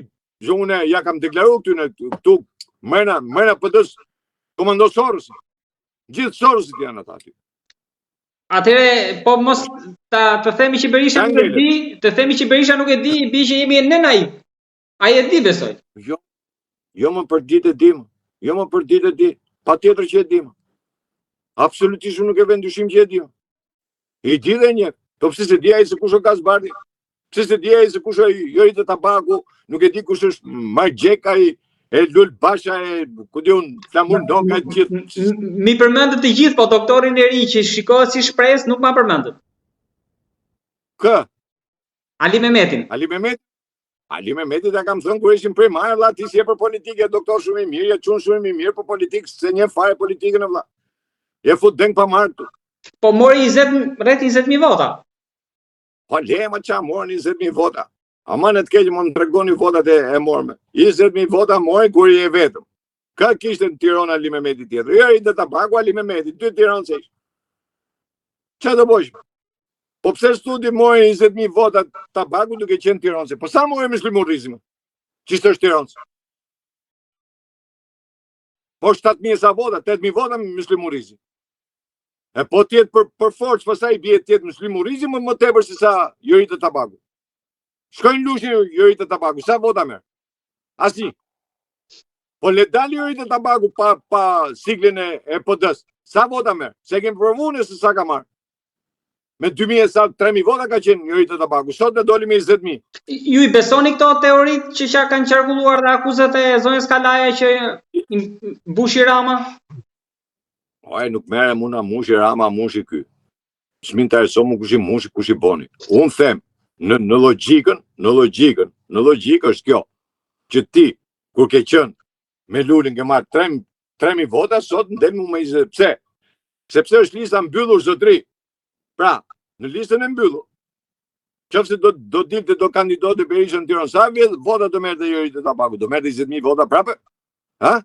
unë ja kam deklaruar këtu mëna PD-s komando Soros. Gjithë Sorosit janë ata aty. Atëre, po mos të themi që Berisha nuk e di, bi që jemi në naiv. Ai e di besoj. Jo më për ditë e di. Patjetër që e di. Absolutisht unë nuk e vend dyshim që e di. I di dhe një. Po pse se di ai se kush është Gazbardi? Pse se di ai se kush është Jorita Tabaku? Nuk e di kush është Margjeka e Lul Basha e ku di unë Flamur Doka e gjithë. Mi përmendët të gjithë, po doktorin e ri që shikohet si shpresë nuk ma përmendët. Kë? Ali Mehmetin. Ali Mehmetit ja kam thënë kur ishim primar, vëlla, ti si je për politikë, doktor shumë i mirë, je çun shumë i mirë për politikë, se një fare politikën, vëlla. Je fut deng pa marrë këtu. Po mori rreth 20.000 vota. Po lema qa morën 20.000 vota. Ama në të keqë më në tregoni votat e morme. 20.000 vota mori kur i e vetëm. Ka kishte në Tirana Ali Mehmeti tjetër. Jo i dhe Tabaku Ali Mehmeti, 2 Tiranë se ishë. Qa të bojshme? Po pse studi mori 20.000 vota Tabaku duke qenë Tiranëse? Po sa mori Muslimu Rizime? Qishtë është Tiranëse? Po 7.000 sa vota, 8.000 vota Muslimu Rizime. E po tjetë për forcë, pasaj bje tjetë Muslimu Rizime më tepër se sa Jorita Tabaku. Shkojnë lushin Jorita Tabaku, sa vota merë? Asnjë. Po le dali Jorita Tabaku pa siglin e PD-s. Sa vota merë? Se kemë përvune se sa ka marë. Me 2.000 sa 3.000 vota ka qenë Jorita Tabaku. Sot ne doli me 20.000. Ju i besoni këto teoritë që kanë qarkulluar dhe akuzat e zonjës Kalaja që mbushi Rama? Oj, nuk merre muna mushi Rama, mushi ky. S'më intereson mu kush i mushi, kush i boni. Unë them, në logjikë është kjo, që ti, kur ke qenë me Lulin ke marrë 3.000 vota, sot ndel mu me 20. Pse? Sepse është lista mbyllur zotri. Pra, në listën e mbyllur, qofse do dilte do kandidote Berisha në Tiranë, sa vota do merrte Jorita Tabaku? Do merrte 20.000 vota prapë? Ha?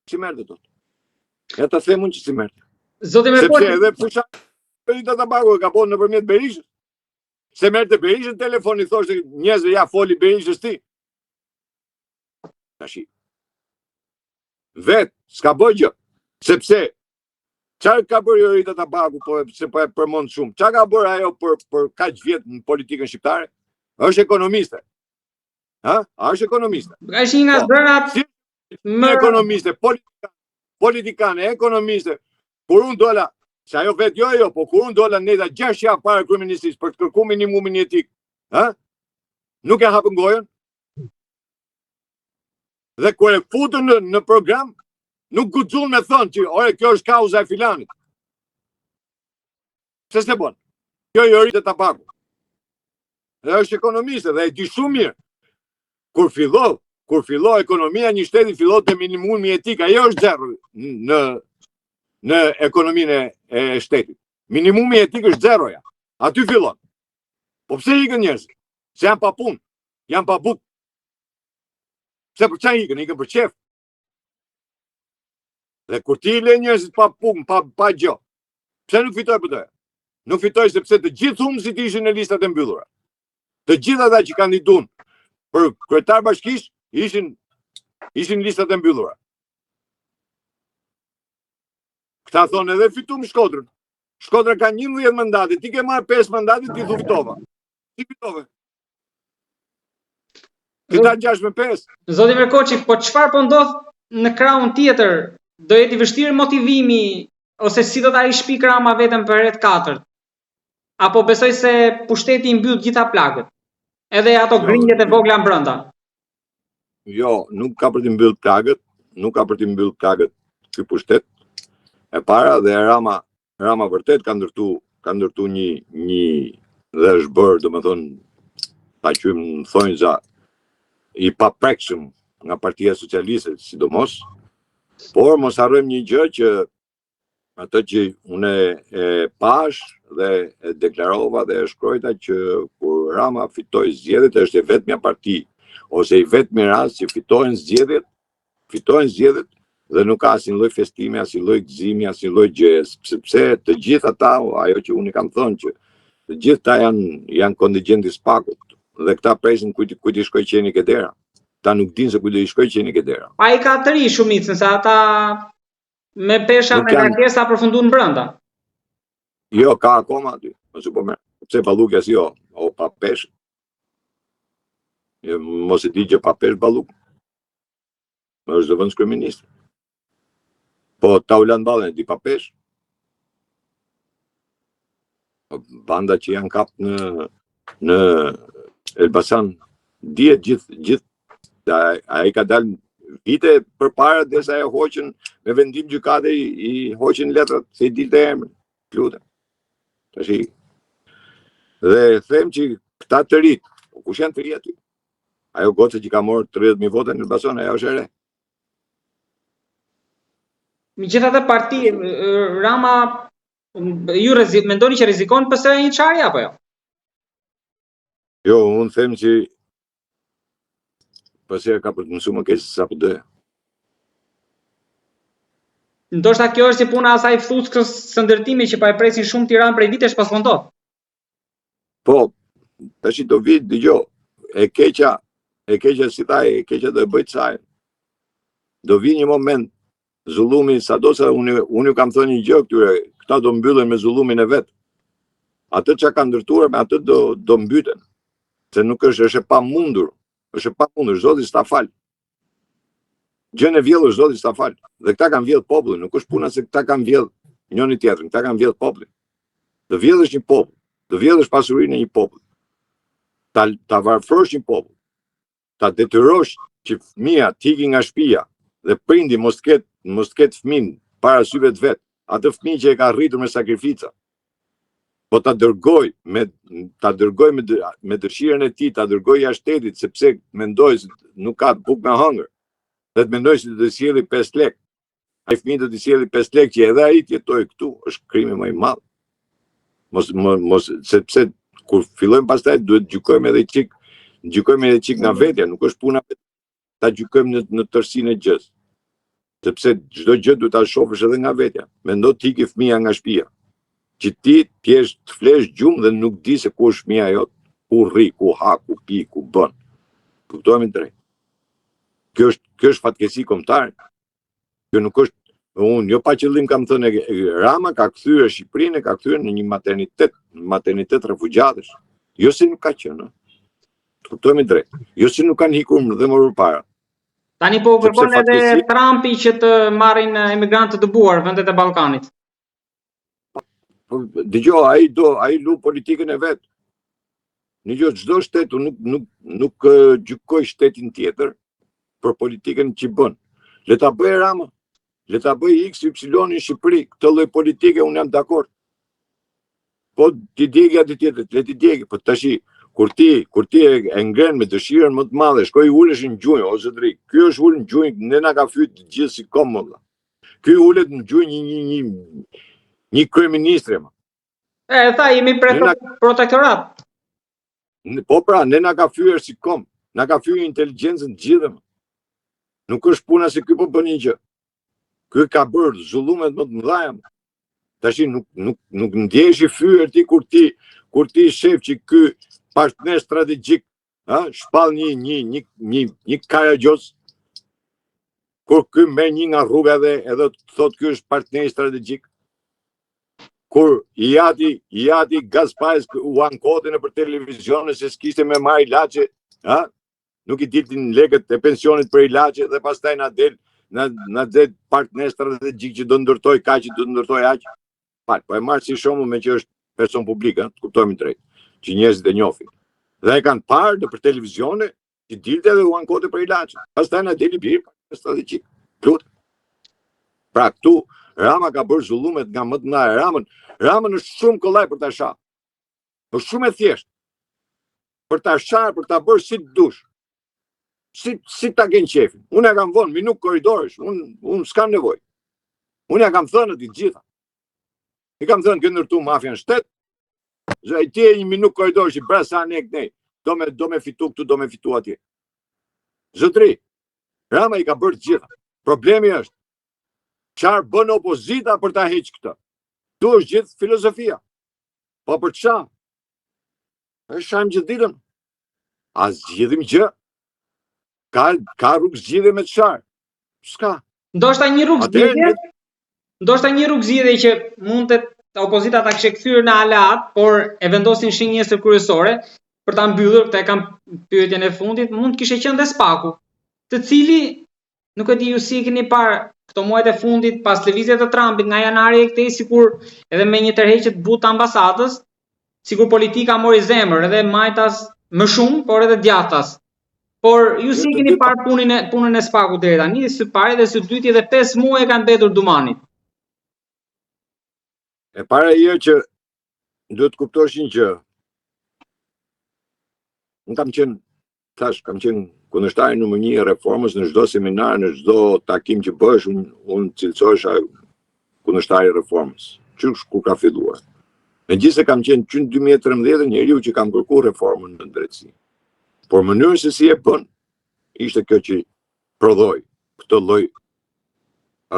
Si merrte tot? Ja ta them unë që si merrte. Zoti më sepse edhe fusha Jorita Tabaku e ka bën nëpërmjet Berishës. Se merrte Berishën telefon i thoshte njerëzve ja foli Berishës ti. Tashi. Vet, s'ka bëj gjë. Sepse çfarë ka bërë Jorita Tabaku, se po e përmend shumë. Çfarë ka bërë ajo për kaq vjet në politikën shqiptare? Është ekonomiste. Ha? Është ekonomiste. Është një nga zërat më ekonomiste, politikane, ekonomiste. Kur unë dola, se ajo vet jo, po kur unë dola neta 6 javë para kryeministisë për të kërkuar minimumin jetik, ha? Nuk e hapën gojën. Dhe kur e futën në program, nuk guxon me thonë që ore kjo është kauza e filanit. Pse s'e bën? Kjo e Jorita Tabaku. Dhe është ekonomiste dhe e di shumë mirë. Kur filloi ekonomia një shteti filloi te minimumi etik, ajo është zerri në ekonominë e shtetit. Minimumi etik është zeroja. Aty fillon. Po pse ikën njerëzit? Se janë pa punë, janë pa bukë. Pse për çfarë ikën? Ikën për qef. Dhe kur ti le njerëzit pa punë, pa gjë, pse nuk fitoj për të? Nuk fitoj sepse të gjithë humësit ishin në listat e mbyllura. Të gjithë ata që kandiduan për kryetar bashkish ishin listat e mbyllura. Këta thonë edhe fitum Shkodrën. Shkodra ka 11 mandate, ti ke marrë 5 mandate, ti thu fitova. Ti fitove. Ti ta 6-5. Zoti Merkoçi, po çfarë po ndodh në krahun tjetër? Do jeti vështirë motivimi ose si do ta rishpik Rama vetëm për herë të katërt? Apo besoj se pushteti i mbyll gjitha plagët? Edhe ato grinjet e vogla brenda. Jo, nuk ka për të mbyll plagët, nuk ka për të mbyll plagët ky pushtet. E para dhe Rama vërtet ka ndërtu një dhe është bërë, domethënë, ta quajmë thonjza i paprekshëm nga Partia Socialiste, sidomos. Por mos harrojmë një gjë që atë që unë e pash dhe e deklarova dhe e shkruajta që kur Rama fitoi zgjedhjet është e vetmja parti ose i vetmi rast që fitojnë zgjedhjet dhe nuk ka asnjë lloj festimi, asnjë lloj gëzimi, asnjë lloj gjëje, sepse të gjithë ata, ajo që unë kam thënë që të gjithë ata janë kontingjenti Spakut dhe këta presin kujt i shkoj qeni ke dera. Ta nuk dinë se kujt do i shkoj qeni ke dera. Ai ka të ri shumicën se ata me pesha me kërkesa përfunduan brenda. Jo, ka akoma aty. Mos u po merr. Pse Ballukja si jo, o pa peshë. Mos e di që pa peshë Balluk. Është zëvendës kryeminist. Po ta u lanë ballën di pa peshë. Banda që janë kap në Elbasan dihet gjithë ai ka dalë vite përpara derisa e hoqën me vendim gjykate i hoqën letrat se i dilte emrin. Lutem. Tashi. Dhe them që këta të rit, kush janë të ri aty? Ajo goca që ka marrë 30.000 vota në Elbasan, ajo është e re. Megjithatë parti Rama ju mendoni që rrezikon PS një çari apo jo? Jo, unë them që PS ka për të mësuar më keq se sa po doja. Ndoshta kjo është si puna asaj ftuskës së ndërtimit që pa e presin shumë Tiranë prej vitesh pas po ndodh. Po, tash do vi dëgjoj. E keqja si tha, e keqja do e bëj çaj. Do vi një moment zullumi, sado sa unë ju kam thënë një gjë këtyre, këta do mbyllen me zullumin e vet. Atë që ka ndërtuar me atë do mbyten. Se nuk është e pamundur. Është e pamundur, Zoti s'ta fal. Gjën e vjedhur Zoti s'ta fal. Dhe këta kanë vjedh popullin, nuk është puna se këta kanë vjedh njëri tjetrin, këta kanë vjedh popullin. Të vjedhësh një popull, të vjedhësh pasurinë e një populli. Ta varfrosh një popull. Ta detyrosh që fëmia të ikë nga shtëpia dhe prindi mos ketë fëmin para syve të vet, atë fëmijë që e ka rritur me sakrifica. Po ta dërgoj me dëshirën e tij, ta dërgoj jashtë shtetit sepse mendoj se nuk ka bukë me hëngër. Dhe të mendoj se do të sjelli 5 lekë. Ai fëmijë do të sjelli 5 lekë që edhe ai të jetojë këtu, është krimi më i madh. Mos sepse kur fillojmë pastaj duhet gjykojmë edhe çik nga vetja, nuk është puna ta gjykojmë në tërësinë e gjës. Sepse çdo gjë duhet ta shohësh edhe nga vetja. Mendo ti ke fëmia nga shtëpia. Që ti t'jesh të flesh gjumë dhe nuk di se ku është fëmia jot, ku rri, ku ha, ku pi, ku bën. Kuptojmë drejt. Kjo është fatkeqësi kombëtare. Kjo nuk është jo pa qëllim kam thënë Rama ka kthyer Shqipërinë, ka kthyer në një maternitet refugjatësh. Jo se nuk ka qenë. Kuptojmë drejt. Jo se nuk kanë ikur dhe më përpara. Tani po kërkon edhe Trumpi që të marrin emigrantë të dëbuar vendet e Ballkanit. Dëgjoj, ai lu politikën e vet. Në çdo shtet nuk gjykoj shtetin tjetër për politikën që bën. Le ta bëj Rama. Le ta bëj XY në Shqipëri, këtë lloj politike unë jam dakord. Po ti djegi atë tjetër, le ti djegi, po tash kur ti e ngren me dëshirën më të madhe, shkoj ulesh në gjunjë ose dri. Ky është ulë në gjunjë, ne na ka fyt gjithë si komolla. Ky ulet në gjuhë një kryeministre. Tha, jemi protektorat. Po pra, ne na ka fyer si kom, na ka fyer inteligjencën gjithë. Nuk është puna se ky po bën një gjë. Ky ka bërë zullumet më të mëdha. Tash nuk ndjehesh i fyer ti kur ti shef që ky partner strategjik, shpall një Karagjos, kur ky merr një nga rruga edhe thot ky është partner strategjik. Kur i jati Gazpajs u ankote në për televizion se s'kishte me marrë ilaçe, nuk i diltin legët e pensionit për ilaçe dhe pastaj na del partner strategjik që do ndërtoj kaq që do ndërtoj aq. Po e marr si shembull me që është person publik, të kuptojmë drejt, që njerëzit e njohin. Dhe e kanë parë në për televizione që dilte dhe u ankote për ilaçe. Pastaj na deli bir strategjik. Pra këtu Rama ka bërë zullumet nga më të mëdha. Ramën është shumë kollaj për ta shah. Është shumë e thjeshtë. Për ta shar, për ta bërë si të dush. Si ta gjen qefin. Unë e kam vënë minut korridorësh, unë s'kam nevojë. Unë ja kam thënë të gjitha. I kam thënë që ndërtu mafia në shtet. Zë ti e një minut korridorësh i brasa nek nej. Do me fitu këtu, do me fitu atje. Zotri, Rama i ka bërë të gjitha. Problemi është çfarë bën opozita për ta heqë këtë. Tu është gjithë filozofia. Po për çfarë? E shajmë gjithë ditën. A zgjidhim gjë? Ka rrugë zgjidhje me çfarë? S'ka. Ndoshta një rrugë zgjidhje që mund të opozita ta kishte kthyer në aleat, por e vendosin shenjësër kryesore për ta mbyllur, këtë e kam pyetjen e fundit, mund të kishte qenë dhe Spaku, të cili nuk e di ju si e keni parë këto muajt e fundit pas lëvizjes të Trumpit nga janari e këtej, sikur edhe me një tërheqje të butë ambasadës, sikur politika mori zemër edhe majtas më shumë, por edhe djathtas. Por ju si keni parë punën e Spakut deri tani, së pari dhe së dyti dhe 5 muaj kanë mbetur dumanit. E para që duhet të kuptosh një gjë. Unë kam qenë kundërshtar numër 1 e reformës në çdo seminar, në çdo takim që bësh, unë cilësohesha kundërshtar i reformës. Kur ka filluar. Megjithëse kam qenë që në 2013 njeriu që kam kërkuar reformën në drejtësi. Por mënyrën se si e bën, ishte kjo që prodhoi këtë lloj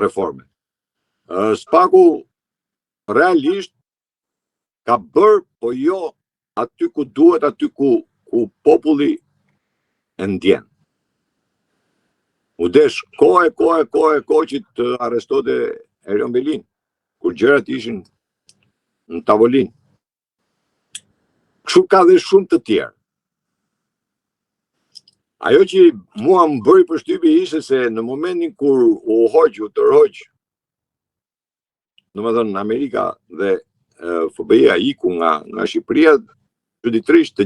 reforme. Spaku realisht ka bërë, po jo aty ku duhet, aty ku populli e ndjen. U desh kohë që të arrestote Erion Belin, kur gjërat ishin në tavolinë. Kështu ka dhe shumë të tjerë. Ajo që mua më bëri përshtypje ishte se në momentin kur u tërhoq, domethënë Amerika dhe FBI-a iku nga Shqipëria, çuditërisht e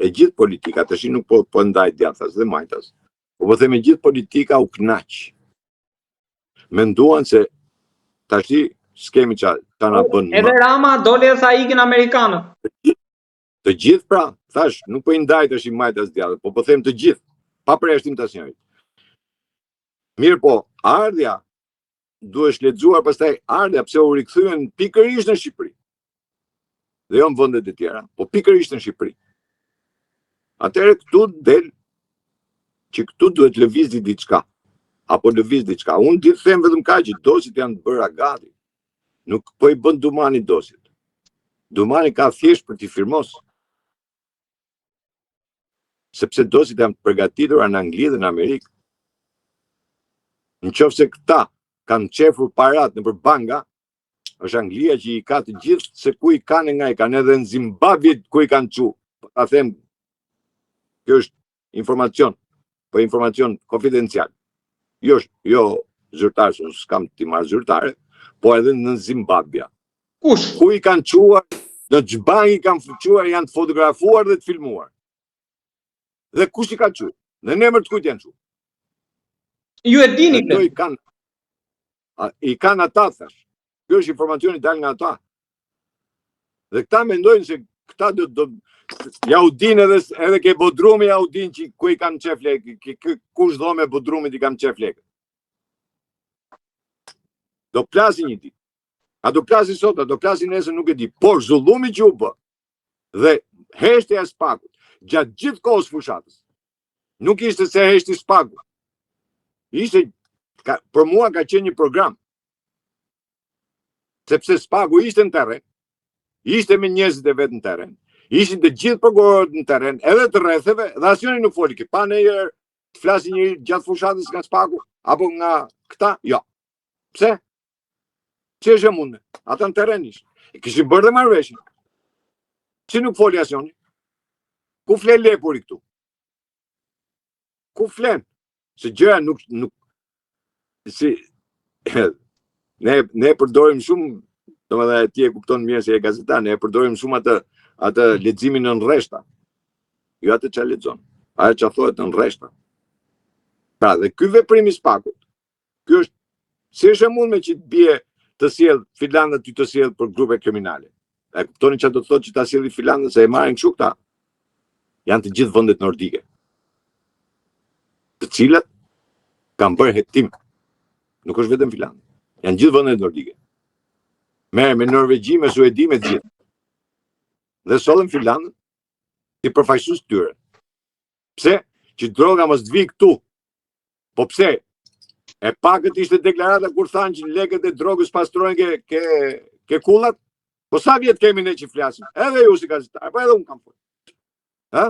gjithë politika, tash nuk po ndaj djathtas dhe majtas. Po them e gjithë politika u knaq. Menduan se tash s'kemi çfarë na bën. Edhe Rama doli dhe tha ikin amerikanët. Të gjithë pra, thash, nuk po i ndaj tash i majtas djathtas, po them të gjithë, pa përjashtim të asnjërit. Mirë po, ardhja duhesh lexuar pastaj ardhja pse u rikthyen pikërisht në Shqipëri. Dhe jo në vendet e tjera, po pikërisht në Shqipëri. Atëherë këtu del që këtu duhet lëvizë diçka, apo lëviz diçka. Unë di them vetëm kaq që dosit janë të bëra gati. Nuk po i bën Dumani dosit. Dumani ka thjesht për t'i firmos. Sepse dosit janë përgatitura në Angli dhe në Amerikë. Nëse këta kanë qefur parat në për banka, është Anglia që i ka të gjithë se ku i kanë nga i kanë, edhe në Zimbabwe ku i kanë çu. Ta them, kjo është informacion, po informacion konfidencial. Jo zyrtar, s'kam t'i marrë zyrtare, po edhe në Zimbabwe. Kush? Ku i kanë quar, në ç'bank i kanë quar, janë të fotografuar dhe të filmuar. Dhe kush i ka quar? Në emër të kujt janë quar? Ju e dini këtë? I kanë ata, thash. Kjo është informacioni dal nga ata. Dhe këta mendojnë se këta do ja u din edhe ke Bodrumi, ja u din që ku i kanë qef lekë, kush dhome Bodrumit i kanë qef lekë. do plasi një ditë. A do plasi sot, a do plasi nesër, nuk e di. Por zullumi që u bë dhe heshtja e Spakut gjatë gjithë kohës fushatës nuk ishte se heshti Spaku. Ishte, për mua ka qenë një program. Sepse Spaku ishte në terren, ishte me njerëzit e vetë në terren, ishin të gjithë prokurorët në terren, edhe të rretheve, dhe asnjëri nuk foli. Pa në herë të flasi njëri gjatë fushatës nga Spaku, apo nga këta, jo. Pse? Që është e mundë? Ata në terren ishë. Kishin bërë dhe marrëveshje. Që nuk foli asnjëri? Ku flen lepuri këtu? Ku flen? Se gjëra nuk si ne përdorim shumë, domethënë ti e kupton mirë se je gazetar, ne e përdorim shumë atë leximin në rreshta. Jo atë çfarë lexon. Ajo çfarë thotë në rreshta. Pra, dhe ky veprim i Spakut, ky është si është e mundme që të bie të sjell Finlandë ty të sjell për grupe kriminale. E kuptoni çfarë do të thotë që ta sjelli Finlandën se e marrin kështu këta. Janë të gjithë vendet nordike, të cilat kanë bërë hetim. Nuk është vetëm Finlandë. Janë gjithë vendet nordike. Me Norvegji, me Suedi, me gjithë. Dhe sollën Finlandën si përfaqësues tyre. Pse? Që droga mos të vi këtu. Po pse? E pakët ishte deklarata kur thanë që lekët e drogës pastrojnë ke kullat? Po sa vjetë kemi ne që flasim? Edhe ju si gazetar, po edhe unë kam folur. Ha?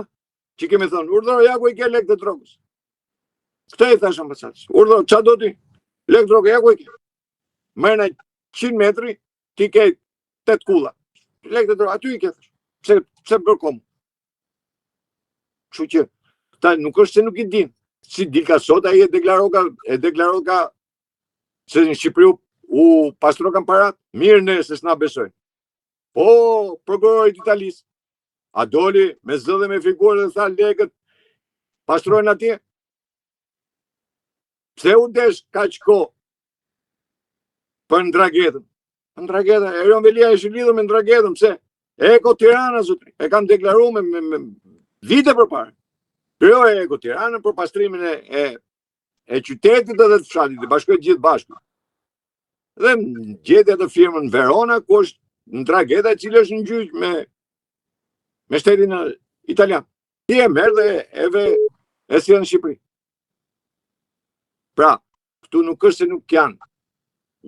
Që kemi thënë, urdhëro ja ku i ke lekët e drogës. Këtë i thashë ambasadës. Urdhëro, qa do ti? Lekë drogë, ja ku i ke. Mërna 100 metri, ti ke 8 kulla. Lekët e drogë, aty i ke thashë. Pse bërkom? Kështu që, ta nuk është se nuk i din. Si dilka sot, ai e deklaroka se në Shqipëri u pastrokan parat. Mirë ne se s'na besojnë. Po, prokurorit Italisë. A doli me zë dhe me figurë dhe tha lekët pastrojnë atje? Pse u desh kaq kohë për Ndragetën? Ndrageta, Erion Velia është lidhur me Ndragetën, pse? Eko Tirana, zotri. E kam deklaruar me vite përpara. Krijoi Eko Tiranën për pastrimin e qytetit edhe të fshatit, të bashkojë gjithë bashkë. Dhe gjeti atë firmën Verona, ku është Ndrageta, e cila është në gjyq me shtetin italian. Ti e merr dhe e sjell në Shqipëri. Pra, këtu nuk është se nuk janë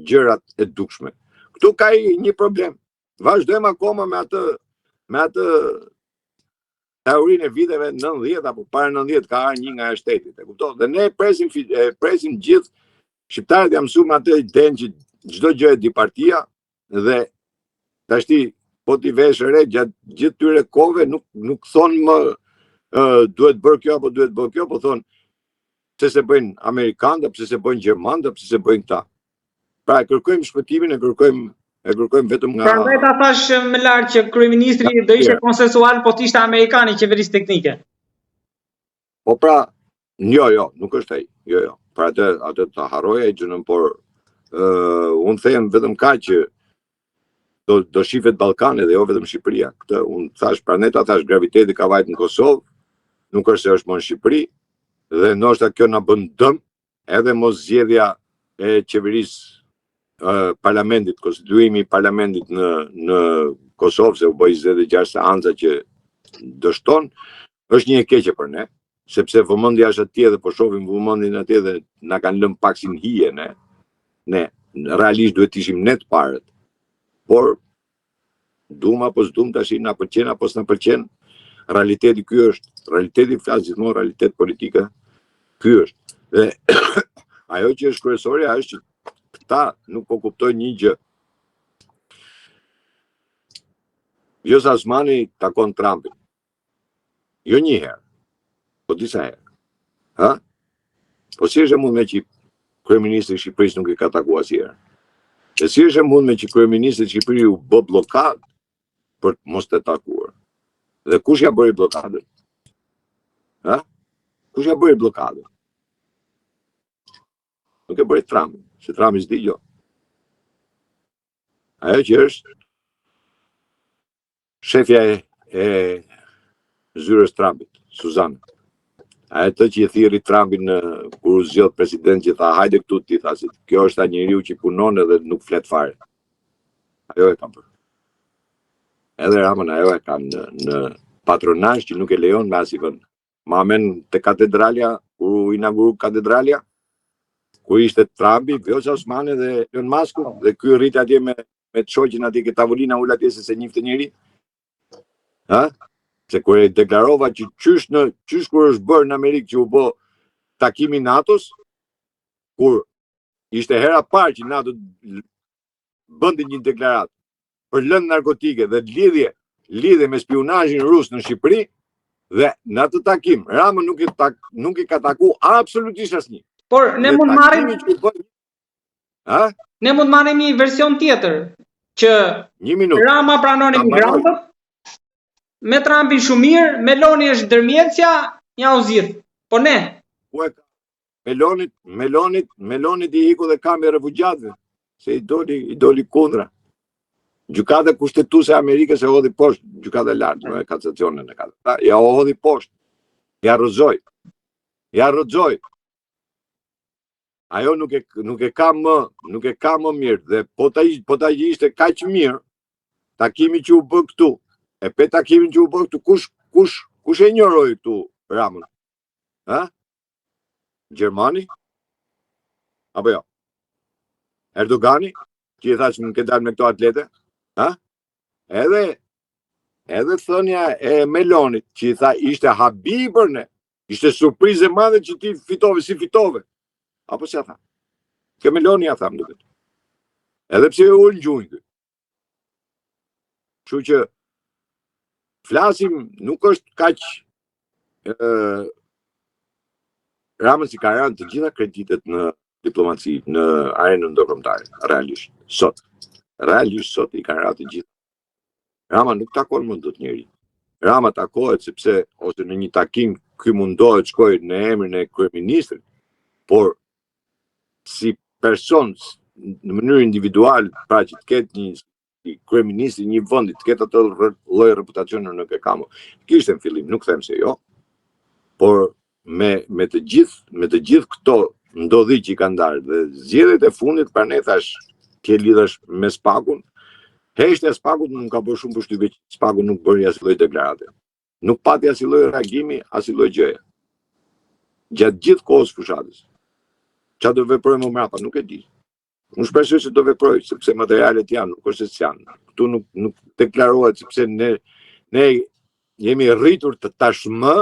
gjërat e dukshme. Këtu ka një problem. Vazhdojmë akoma me atë teorinë e viteve 90 apo para 90 ka arë një nga e shtetit. E kupton? Dhe ne presim gjithë shqiptarët jam mësuar atë idenë që çdo gjë e di partia dhe tashti po ti vesh re gjatë gjithë tyre kohëve nuk thonë më duhet bërë kjo apo duhet bërë kjo, po thonë pse se bëjnë Amerikanë, pse se bëjnë Gjermanë, pse se bëjnë këta. Pra e kërkojmë shpëtimin, e kërkojmë vetëm nga... Prandaj ta thash më lart që kryeministri do ishte konsensual, po t'ishte amerikan i qeverisë teknike. Po pra, jo, nuk është ai. Jo. Pra atë ta harroj ai gjënën, por unë them vetëm kaq që do shifet Ballkani dhe jo vetëm Shqipëria. Këtë unë thash, pra ne ta thash graviteti ka vajt në Kosovë, nuk është se është më në Shqipëri, dhe ndoshta kjo na bën dëm, edhe mos zgjedhja e qeverisë parlamentit, konstituimi i parlamentit në Kosovë, se u bë 26 seanca që dështon, është një e keqe për ne, sepse vëmendja është atje dhe po shohim vëmendjen atje dhe na kanë lënë pak si në hije ne realisht duhet ishim ne të parët. Por dum apo s'dum tash na pëlqen apo s'na pëlqen, realiteti ky është, realiteti flas gjithmonë realitet politike, ky është. Dhe ajo që është kryesorja është që këta nuk po kuptojnë një gjë. Jos Asmani takon Trumpin. Jo një herë, po disa herë. Ha? Po si është e mundme që kryeministri i Shqipërisë nuk i ka takuar asnjëherë? E si është e mundme që kryeministri i Shqipërisë u bë blokadë për mos të takuar? Dhe kush ja bëri blokadën? Ha? Kush ja bëri blokadën? Nuk e bëri Trumpi, se Trumpi s'di jo. Ajo që është shefja e zyrës Trumpit, Suzana. Atë që i thirri Trumpin kur u zgjodh president që tha hajde këtu ti tha se kjo është njeriu që punon edhe nuk flet fare. Ajo e kam bërë. Edhe Ramën ajo e kam në patronazh që nuk e lejon me asnjë vend. Ma men te katedralja, kur u inauguru katedralja, ku ishte Trumpi, Vjosa Osmani dhe Elon Musk dhe ky rrit atje me shoqin atje ke tavolina ul atje se njifte njëri. Ha? Se kur e deklarova që qysh kur është bërë në Amerikë që u bë takimi NATO-s, kur ishte hera parë që NATO bënte një deklaratë për lëndë narkotike dhe lidhje me spionazhin rus në Shqipëri, dhe në atë takim Rama nuk i ka taku absolutisht asnjë. Por ne mund marrim një version tjetër që Rama pranon emigrantët, me Trumpin shumë mirë, Meloni është ndërmjetësja, ja u zgjidh. Po ne. Melonit i iku dhe kambi refugjatëve, se i doli kundra. Gjykata kushtetuese e Amerikës e hodhi poshtë, gjykata e lartë, me kasacionin e ka. Ja o hodhi poshtë. Ja rrëzoi. Ajo nuk e ka më mirë dhe po ta ishte kaq mirë takimi që u bë këtu. E pe takimin që u bë këtu, kush e njohroi këtu Ramën? Ha? Gjermani? Apo jo? Erdogani, që i thash nuk e dal me këto atlete? Ha? Edhe thënia e Melonit, që i tha ishte habi për ne, ishte surprizë e madhe që ti fitove, si fitove. Apo si a tha? Ke Meloni a tha më duket. Edhe pse u ul gjunjë. Kështu që flasim nuk është kaq Rama si ka rënë të gjitha kreditet në diplomaci, në arenën ndërkombëtare, realisht sot i ka rënë të gjitha. Rama nuk takon më dot njëri. Rama takohet sepse ose në një takim ky mundohet shkojë në emrin e kryeministrit, por si person në mënyrë individual, pra që të ketë një kryeministri një vendi, të ketë atë lloj reputacioni nuk e kam. Kishte në fillim, nuk them se jo, por me të gjithë këto ndodhi që i kanë ndarë dhe zgjedhjet e fundit pra ne thash që lidhesh me Spakun, heqtja e Spakut nuk ka bërë shumë përshtypje që Spaku nuk bëri asnjë lloj deklarate. Nuk pati asnjë lloj reagimi, asnjë lloj gjëje. Gjatë gjithë kohës fushatës. Çfarë do veprojmë më mbrapa, nuk e di. Unë shpresoj se do veproj, sepse materialet janë, nuk është se janë. Këtu nuk deklarohet sepse ne jemi rritur të tashmë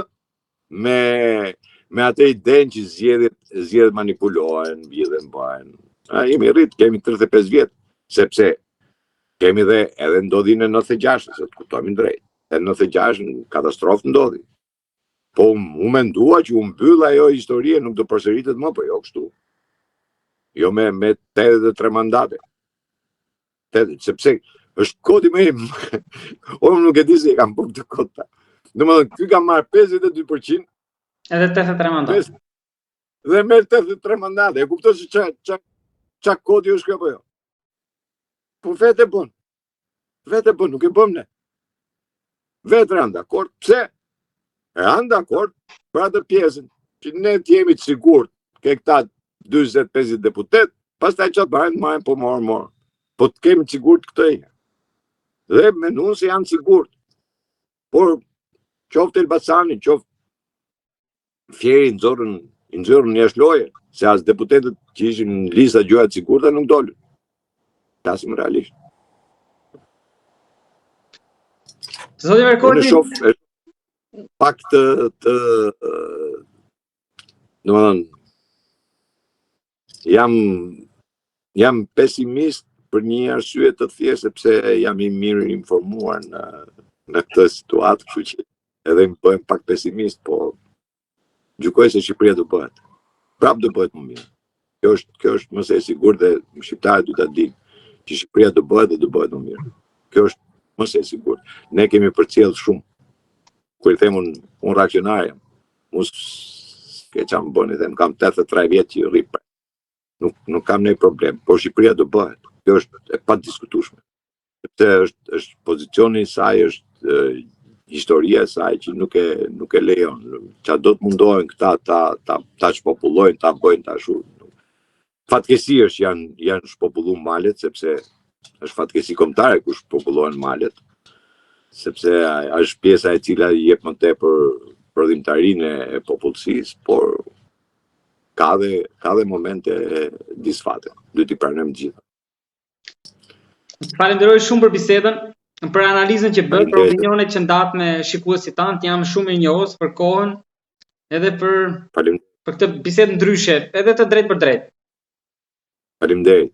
me atë idenë që zgjedhjet manipulohen, vjedhen bëhen. Jemi rrit, kemi 35 vjet, sepse kemi edhe ndodhin e 96, se të kuptojmë drejt. E 96 katastrofë ndodhi. Po u mendua që u mbyll ajo historie, nuk do përsëritet më, po jo kështu. Jo me 83 mandate. Sepse është kodi më im. Unë nuk e di se kam bërë të kota. Domethënë, ky ka marrë 52%. Edhe 83 mandate. Dhe merr 83 mandate. E kupton se ç'a kodi është kjo apo jo? Po vetë bën. Nuk e bëm ne. Vetë rënë dakord. Pse? Rënë dakord për atë pjesën që ne jemi të sigurt ke këta 40-50 deputet, pastaj çfarë bëjnë, marrin po morë. Po të kemi të sigurt këtë e. Dhe mendon se janë sigurt. Por qoftë Elbasani, qoftë Fieri nxorën në jashtë loje, se as deputetët që ishin në lista gjëra të sigurta nuk dolën. Tasim realisht. Zoti Merkoti, unë shoh pak domethënë jam pesimist për një arsye të thjeshtë sepse jam i mirë informuar në këtë situatë, kështu që edhe më bëhem pak pesimist, po gjykoj se Shqipëria do bëhet. Prapë do bëhet më mirë. Kjo është më së sigurt dhe shqiptarët do ta dinë që Shqipëria do bëhet dhe do bëhet më mirë. Kjo është më së sigurt. Ne kemi përcjell shumë. Kur i them unë reaksionar jam. Mos ke çam bëni, them kam 83 vjet që rri. Nuk kam ndonjë problem, por Shqipëria do bëhet. Kjo është e padiskutueshme. Sepse është pozicioni i saj është historia e saj që nuk e lejon. Qa do të mundohen këta ta shpopullojnë, ta bëjnë ta ashtu. Fatkeqësi është janë shpopulluar malet, sepse është fatkeqësi kombëtare kur shpopullohen malet, sepse është pjesa e cila i jep më tepër prodhimtarinë e popullsisë, por ka dhe momente disfate. Duhet i pranojmë të gjitha. Falenderoj shumë për bisedën, për analizën që bë, për opinionet që ndat me shikuesit tanë. Jam shumë mirënjohës për kohën, edhe për këtë bisedë ndryshe, edhe të drejtë për drejtë. Faleminderit.